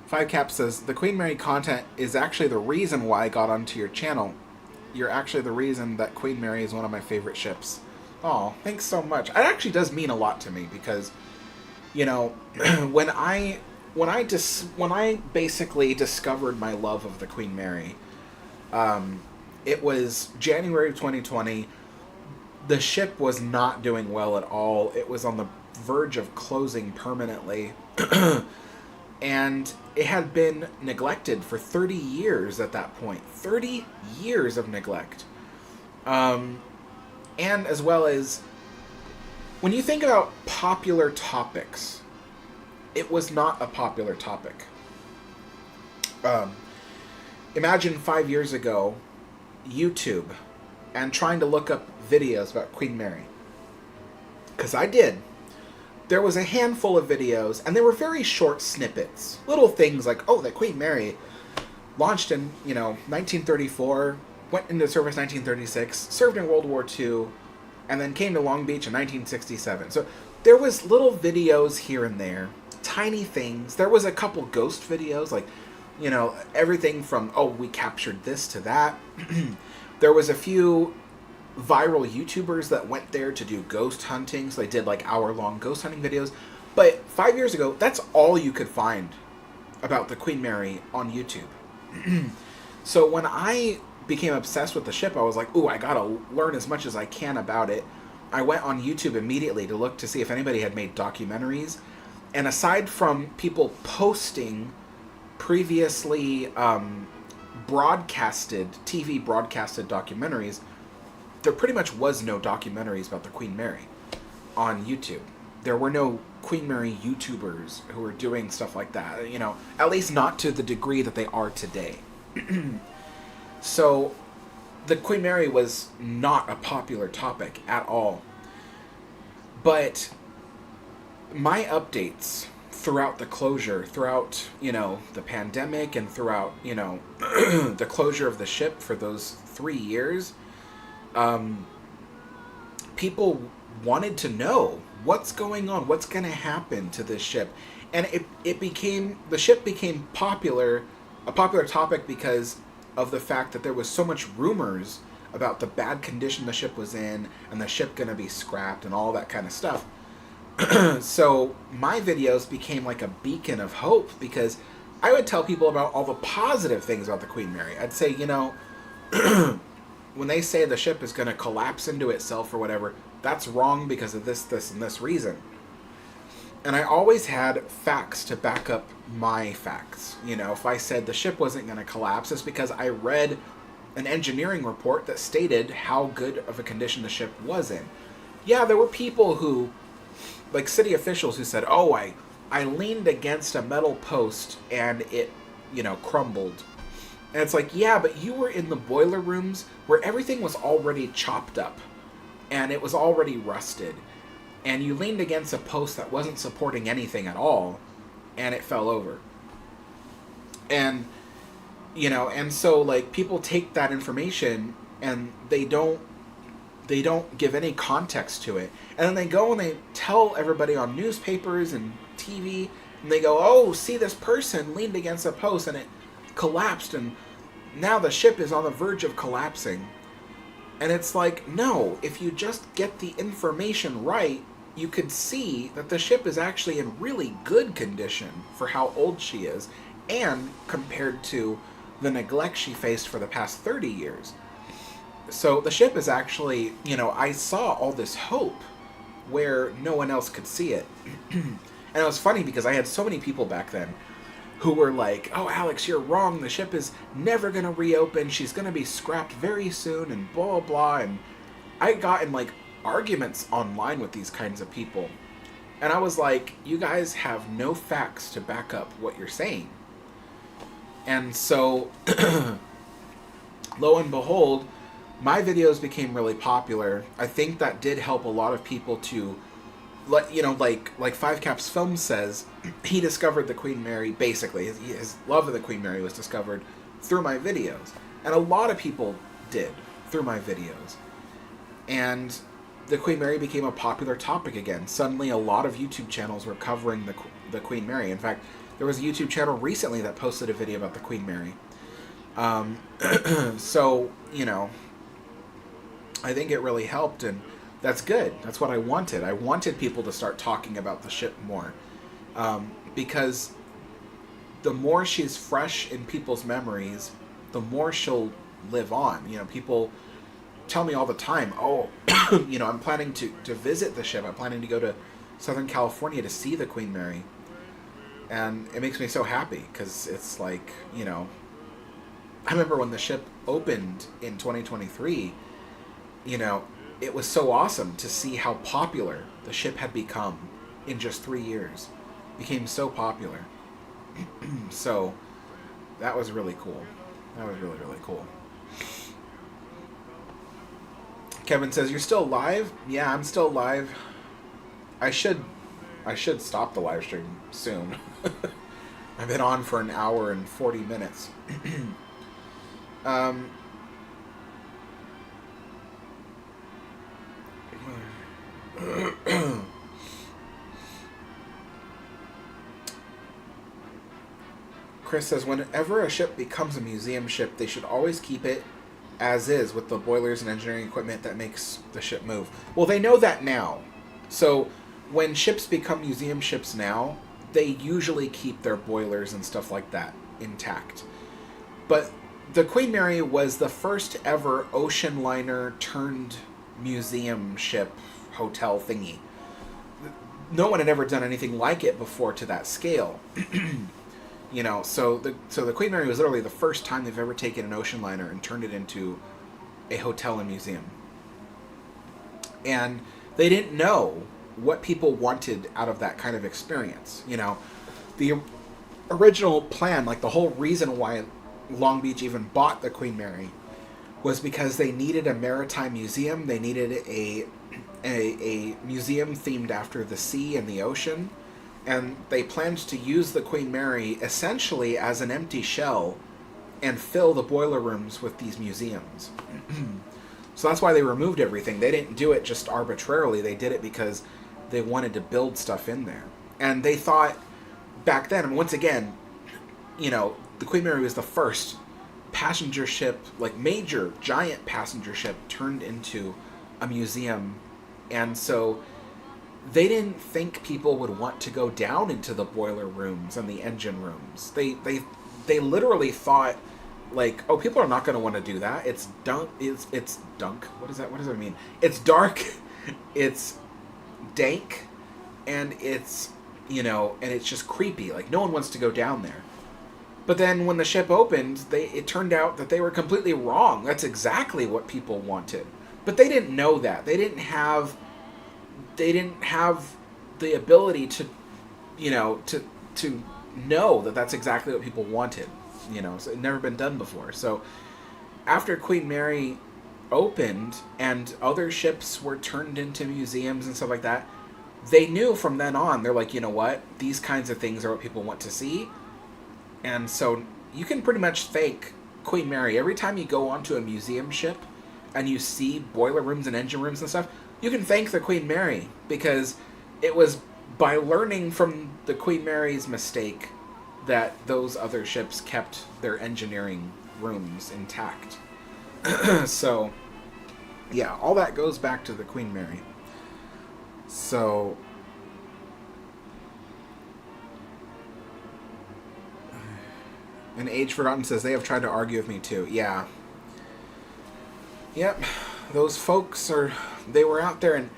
Five Cap says, the Queen Mary content is actually the reason why I got onto your channel. You're actually the reason that Queen Mary is one of my favorite ships. Oh, thanks so much. It actually does mean a lot to me, because, you know, when I basically discovered my love of the Queen Mary, it was January of 2020. The ship was not doing well at all. It was on the verge of closing permanently. And it had been neglected for 30 years at that point. 30 years of neglect. And as well as, when you think about popular topics, it was not a popular topic. Imagine 5 years ago, YouTube, and trying to look up videos about Queen Mary. Because I did. There was a handful of videos, and they were very short snippets. Little things like, oh, the Queen Mary launched in, 1934, went into service 1936, served in World War II, and then came to Long Beach in 1967. So there was little videos here and there, tiny things. There was a couple ghost videos, like, everything from, oh, we captured this to that. There was a few viral YouTubers that went there to do ghost hunting, so they did like hour-long ghost hunting videos. But 5 years ago, that's all you could find about the Queen Mary on YouTube. So when I became obsessed with the ship, I was like, ooh, I gotta learn as much as I can about it. I went on YouTube immediately to look to see if anybody had made documentaries. And aside from people posting previously TV broadcasted documentaries, there pretty much was no documentaries about the Queen Mary on YouTube. There were no Queen Mary YouTubers who were doing stuff like that, at least not to the degree that they are today. So the Queen Mary was not a popular topic at all. But my updates throughout the closure, throughout, the pandemic, and throughout, the closure of the ship for those 3 years, people wanted to know what's going on, what's going to happen to this ship. And the ship became a popular topic because of the fact that there was so much rumors about the bad condition the ship was in, and the ship going to be scrapped and all that kind of stuff. So my videos became like a beacon of hope, because I would tell people about all the positive things about the Queen Mary. I'd say, when they say the ship is going to collapse into itself or whatever, that's wrong because of this, and this reason. And I always had facts to back up my facts. If I said the ship wasn't going to collapse, it's because I read an engineering report that stated how good of a condition the ship was in. Yeah, there were people who, like city officials, who said, oh, I leaned against a metal post and it, crumbled. And it's like, yeah, but you were in the boiler rooms where everything was already chopped up and it was already rusted. And you leaned against a post that wasn't supporting anything at all, and it fell over. And, and so, like, people take that information and they don't give any context to it. And then they go and they tell everybody on newspapers and TV, And they go, oh, see, this person leaned against a post and it collapsed, and now the ship is on the verge of collapsing. And it's like, no, if you just get the information right, you could see that the ship is actually in really good condition for how old she is, and compared to the neglect she faced for the past 30 years. So the ship is actually, I saw all this hope where no one else could see it. And it was funny because I had so many people back then who were like, oh, Alex, you're wrong. The ship is never going to reopen. She's going to be scrapped very soon, and blah, blah, blah. And I got in, like, arguments online with these kinds of people. And I was like, you guys have no facts to back up what you're saying. And so, lo and behold, my videos became really popular. I think that did help a lot of people to, like Five Caps Film says, he discovered the Queen Mary, basically. His love of the Queen Mary was discovered through my videos. And a lot of people did through my videos. And the Queen Mary became a popular topic again. Suddenly a lot of YouTube channels were covering the Queen Mary. In fact, there was a YouTube channel recently that posted a video about the Queen Mary. So, I think it really helped, and that's good. That's what I wanted. I wanted people to start talking about the ship more. Because the more she's fresh in people's memories, the more she'll live on. People tell me all the time, oh, I'm planning to visit the ship. I'm planning to go to Southern California to see the Queen Mary. And it makes me so happy, because it's like, I remember when the ship opened in 2023, it was so awesome to see how popular the ship had become in just 3 years. It became so popular. So that was really cool. That was really, really cool. Kevin says, you're still live? Yeah, I'm still live. I should stop the live stream soon. I've been on for an hour and 40 minutes. Chris says, whenever a ship becomes a museum ship, they should always keep it as is with the boilers and engineering equipment that makes the ship move. Well, they know that now. So when ships become museum ships now, they usually keep their boilers and stuff like that intact. But the Queen Mary was the first ever ocean liner turned museum ship hotel thingy. No one had ever done anything like it before to that scale. So the Queen Mary was literally the first time they've ever taken an ocean liner and turned it into a hotel and museum. And they didn't know what people wanted out of that kind of experience. The original plan, like the whole reason why Long Beach even bought the Queen Mary, was because they needed a maritime museum. They needed a museum themed after the sea and the ocean. And they planned to use the Queen Mary essentially as an empty shell and fill the boiler rooms with these museums. So that's why they removed everything. They didn't do it just arbitrarily. They did it because they wanted to build stuff in there. And they thought back then, and once again, the Queen Mary was the first passenger ship, like major, giant passenger ship turned into a museum. And so they didn't think people would want to go down into the boiler rooms and the engine rooms. They literally thought, like, oh, people are not going to want to do that. It's dunk. It's dunk. What does that mean? It's dark. It's dank, and it's and it's just creepy. Like, no one wants to go down there. But then when the ship opened, it turned out that they were completely wrong. That's exactly what people wanted. But they didn't know that. They didn't have the ability to know that that's exactly what people wanted. So it had never been done before. So after Queen Mary opened and other ships were turned into museums and stuff like that, they knew from then on, they're like, you know what? These kinds of things are what people want to see. And so you can pretty much thank Queen Mary. Every time you go onto a museum ship and you see boiler rooms and engine rooms and stuff, you can thank the Queen Mary, because it was by learning from the Queen Mary's mistake that those other ships kept their engineering rooms intact. So, yeah, all that goes back to the Queen Mary. So, and Age Forgotten says, they have tried to argue with me too. Yeah. Yep. Those folks they were out there, and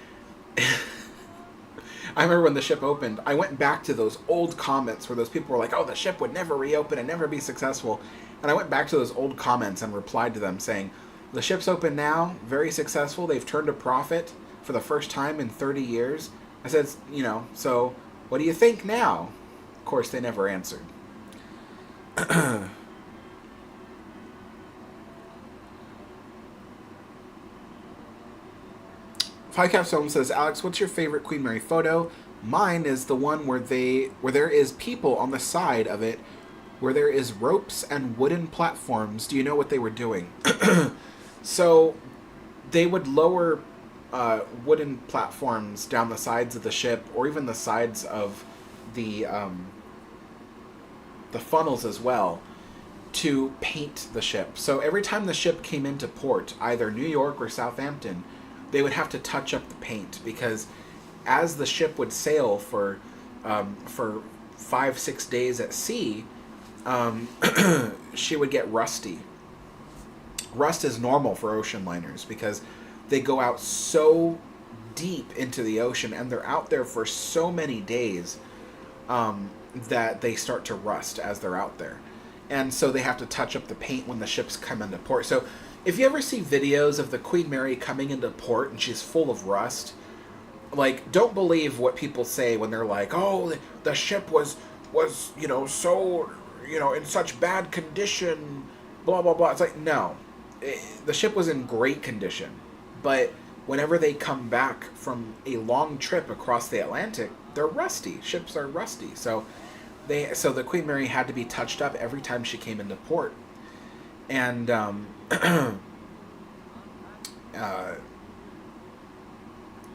I remember when the ship opened, I went back to those old comments where those people were like, oh, the ship would never reopen and never be successful. And I went back to those old comments and replied to them saying, the ship's open now, very successful. They've turned a profit for the first time in 30 years. I said, so what do you think now? Of course, they never answered. Five Capstone says, Alex, what's your favorite Queen Mary photo? Mine is the one where there is people on the side of it, where there is ropes and wooden platforms. Do you know what they were doing? So they would lower wooden platforms down the sides of the ship, or even the sides of the funnels as well, to paint the ship. So every time the ship came into port, either New York or Southampton, they would have to touch up the paint, because as the ship would sail for 5-6 days at sea, she would get rusty. Rust is normal for ocean liners because they go out so deep into the ocean, and they're out there for so many days that they start to rust as they're out there. And so they have to touch up the paint when the ships come into port. So if you ever see videos of the Queen Mary coming into port and she's full of rust, like, don't believe what people say when they're like, oh, the ship was so, in such bad condition, blah, blah, blah. It's like, no. The ship was in great condition. But whenever they come back from a long trip across the Atlantic, they're rusty. Ships are rusty. So the Queen Mary had to be touched up every time she came into port. And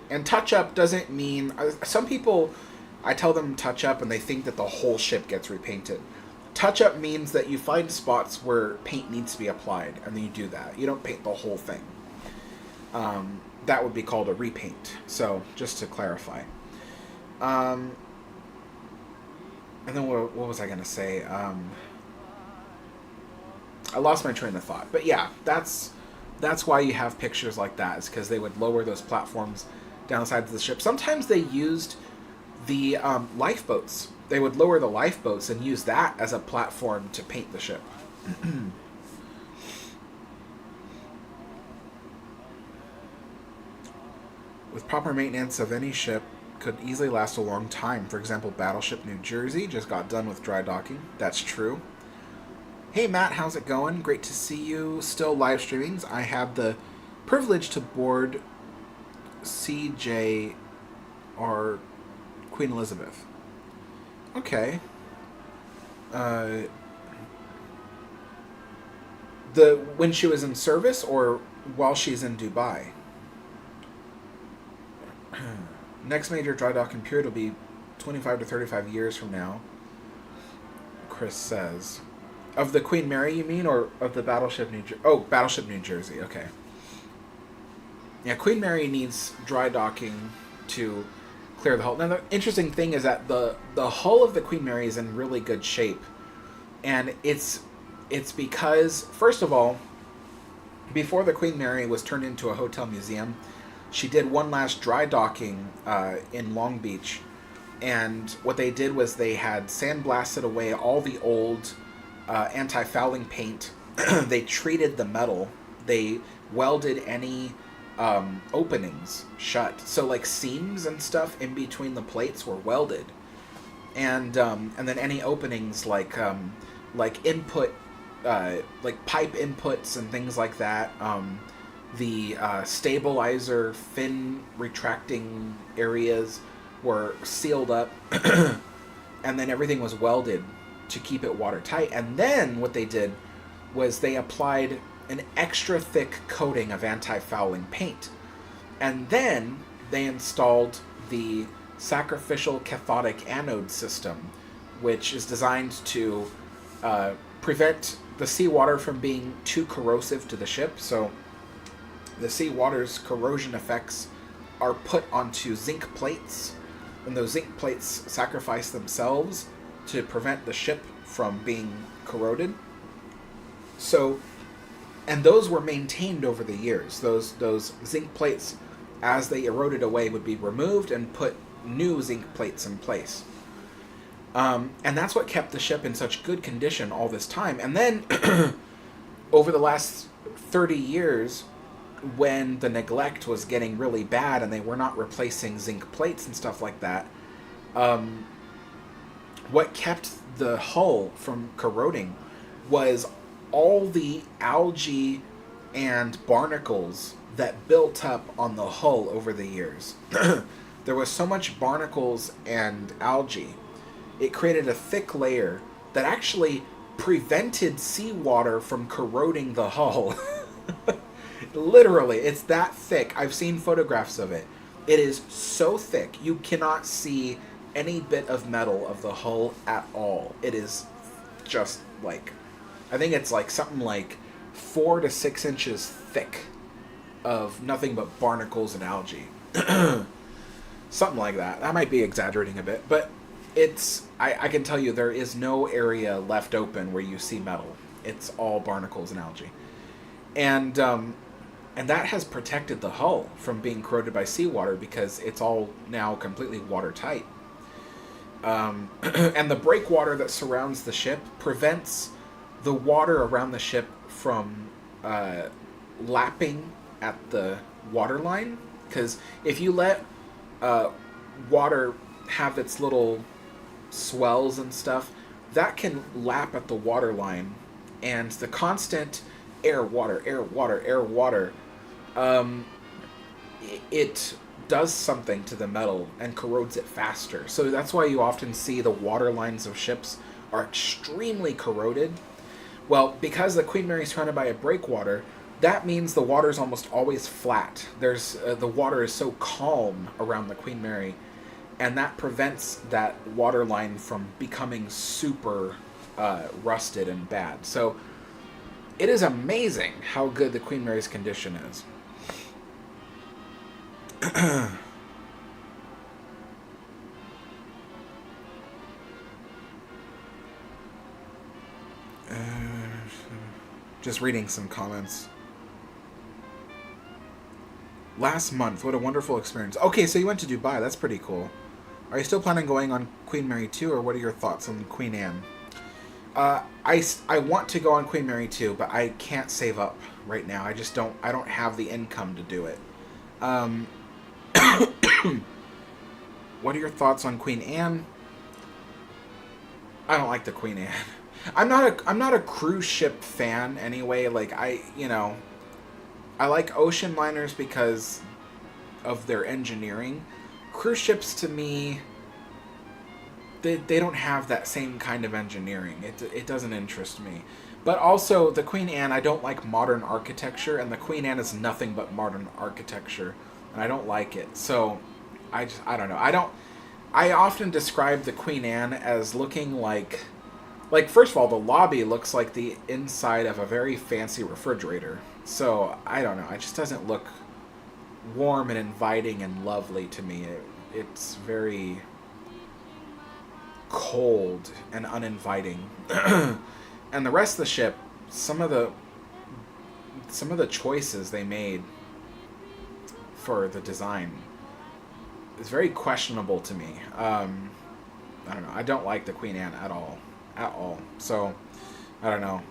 and touch up doesn't mean, some people, I tell them touch up and they think that the whole ship gets repainted. Touch up means that you find spots where paint needs to be applied, and then you do that. You don't paint the whole thing. That would be called a repaint. So just to clarify. And then what was I going to say? I lost my train of thought. But yeah, that's why you have pictures like that, is because they would lower those platforms down the sides of the ship. Sometimes they used the lifeboats. They would lower the lifeboats and use that as a platform to paint the ship. With proper maintenance of any ship, could easily last a long time. For example, Battleship New Jersey just got done with dry docking. That's true. Hey Matt, how's it going? Great to see you. Still live streamings. I have the privilege to board CJ or Queen Elizabeth. Okay. When she was in service, or while she's in Dubai? Next major dry docking period will be 25 to 35 years from now, Chris says. Of the Queen Mary, you mean, or of the Battleship New Jersey? Oh, Battleship New Jersey, okay. Yeah, Queen Mary needs dry docking to clear the hull. Now, the interesting thing is that the hull of the Queen Mary is in really good shape. And it's because, first of all, before the Queen Mary was turned into a hotel museum, she did one last dry docking in Long Beach. And what they did was they had sandblasted away all the old anti-fouling paint. They treated the metal. They welded any openings shut. So like seams and stuff in between the plates were welded. And then any openings like input, like pipe inputs and things like that, the stabilizer fin retracting areas were sealed up, and then everything was welded to keep it watertight. And then what they did was they applied an extra thick coating of anti-fouling paint, and then they installed the sacrificial cathodic anode system, which is designed to prevent the seawater from being too corrosive to the ship. So the seawater's corrosion effects are put onto zinc plates, and those zinc plates sacrifice themselves to prevent the ship from being corroded. So, and those were maintained over the years. Those zinc plates, as they eroded away, would be removed and put new zinc plates in place. And that's what kept the ship in such good condition all this time. And then, over the last 30 years, when the neglect was getting really bad and they were not replacing zinc plates and stuff like that, what kept the hull from corroding was all the algae and barnacles that built up on the hull over the years. There was so much barnacles and algae, it created a thick layer that actually prevented seawater from corroding the hull. Literally, it's that thick. I've seen photographs of it. It is so thick, you cannot see any bit of metal of the hull at all. It is just like, I think it's like something like 4 to 6 inches thick of nothing but barnacles and algae. Something like that. I might be exaggerating a bit, but it's, I can tell you there is no area left open where you see metal. It's all barnacles and algae. And that has protected the hull from being corroded by seawater because it's all now completely watertight. And the breakwater that surrounds the ship prevents the water around the ship from lapping at the waterline. Because if you let water have its little swells and stuff, that can lap at the waterline. And the constant air, water, it does something to the metal and corrodes it faster. So that's why you often see the water lines of ships are extremely corroded. Well, because the Queen Mary is surrounded by a breakwater, that means the water is almost always flat. There's the water is so calm around the Queen Mary, and that prevents that water line from becoming super rusted and bad. So it is amazing how good the Queen Mary's condition is. Just reading some comments. Last month, what a wonderful experience. Okay, so you went to Dubai. That's pretty cool. Are you still planning on going on Queen Mary 2, or what are your thoughts on Queen Anne? I want to go on Queen Mary 2, but I can't save up right now. I don't have the income to do it. What are your thoughts on Queen Anne? I don't like the Queen Anne. I'm not a cruise ship fan anyway. Like I like ocean liners because of their engineering. Cruise ships to me, they don't have that same kind of engineering. It doesn't interest me. But also the Queen Anne, I don't like modern architecture, and the Queen Anne is nothing but modern architecture, and I don't like it. So I don't know. I often describe the Queen Anne as looking like first of all, the lobby looks like the inside of a very fancy refrigerator. So I don't know. It just doesn't look warm and inviting and lovely to me. It's very cold and uninviting. And the rest of the ship, some of the choices they made for the design is very questionable to me. I don't know. I don't like the Queen Anne at all. So I don't know.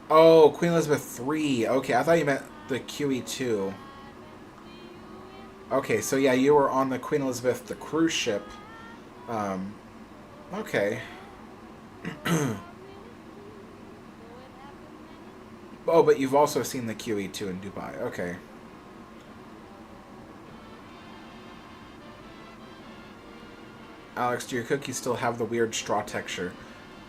Oh, Queen Elizabeth III. Okay, I thought you meant the QE2. Okay, so yeah, you were on the Queen Elizabeth, the cruise ship. Okay. Oh, but you've also seen the QE2 in Dubai. Okay. Alex, do your cookies still have the weird straw texture?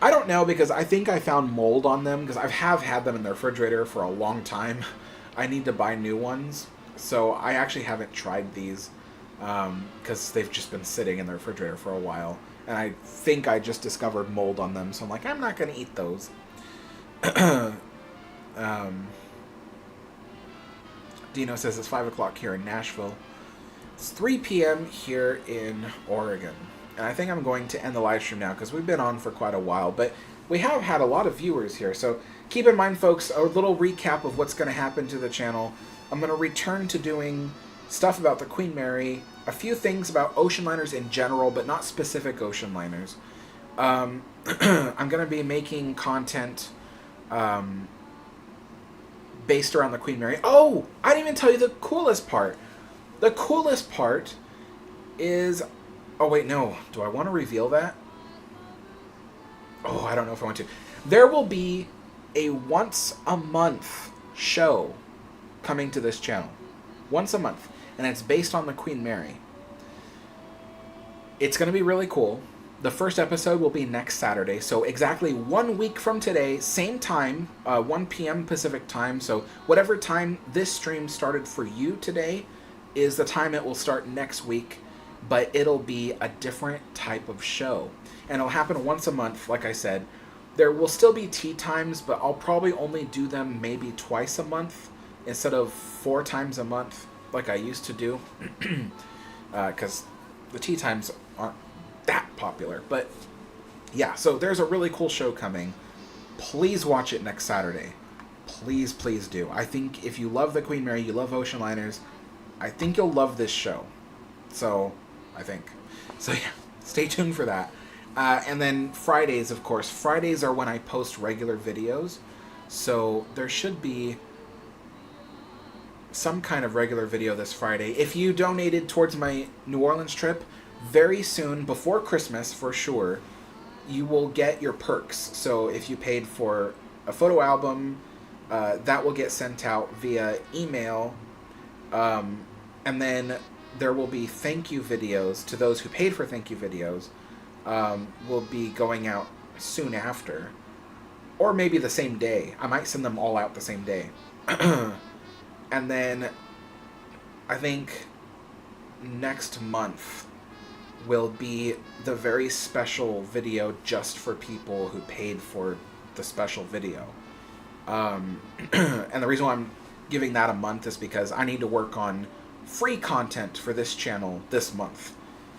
I don't know, because I think I found mold on them, because I have had them in the refrigerator for a long time. I need to buy new ones. So I actually haven't tried these because they've just been sitting in the refrigerator for a while. And I think I just discovered mold on them, so I'm like, I'm not going to eat those. Dino says it's 5 o'clock here in Nashville. It's 3 p.m. here in Oregon. And I think I'm going to end the live stream now because we've been on for quite a while. But we have had a lot of viewers here. So keep in mind, folks, a little recap of what's going to happen to the channel. I'm going to return to doing stuff about the Queen Mary, a few things about ocean liners in general, but not specific ocean liners. I'm going to be making content based around the Queen Mary. Oh, I didn't even tell you the coolest part. The coolest part is... Oh, wait, no. Do I want to reveal that? Oh, I don't know if I want to. There will be a once-a-month show coming to this channel. Once a month. And it's based on the Queen Mary. It's going to be really cool. The first episode will be next Saturday. So exactly 1 week from today, same time, 1 p.m. Pacific time. So whatever time this stream started for you today is the time it will start next week. But it'll be a different type of show. And it'll happen once a month, like I said. There will still be tea times, but I'll probably only do them maybe twice a month instead of 4 times a month like I used to do. Because the tea times aren't that popular. But yeah, so there's a really cool show coming. Please watch it next Saturday. Please, please do. I think if you love the Queen Mary, you love ocean liners, I think you'll love this show. So... I think. So yeah, stay tuned for that. And then Fridays, of course. Fridays are when I post regular videos. So there should be some kind of regular video this Friday. If you donated towards my New Orleans trip, very soon, before Christmas for sure, you will get your perks. So if you paid for a photo album, that will get sent out via email. And then... there will be thank you videos to those who paid for thank you videos. Will be going out soon after. Or maybe the same day. I might send them all out the same day. And then I think next month will be the very special video just for people who paid for the special video. And the reason why I'm giving that a month is because I need to work on free content for this channel this month,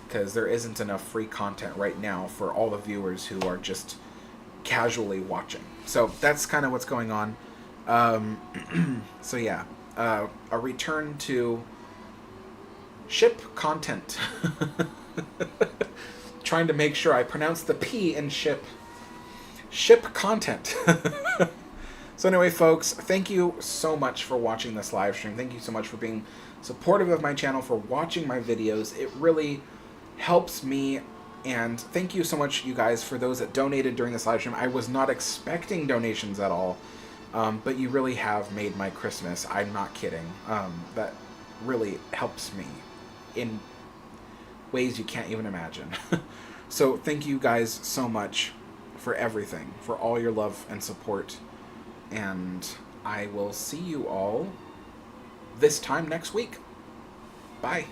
because there isn't enough free content right now for all the viewers who are just casually watching. So that's kind of what's going on. So yeah, a return to ship content. Trying to make sure I pronounce the P in ship content. So anyway, folks, thank you so much for watching this live stream. Thank you so much for being supportive of my channel, for watching my videos. It really helps me, and thank you so much, you guys, for those that donated during this live stream. I was not expecting donations at all, but you really have made my Christmas. I'm not kidding. That really helps me in ways you can't even imagine. So thank you guys so much for everything, for all your love and support, and I will see you all this time next week. Bye.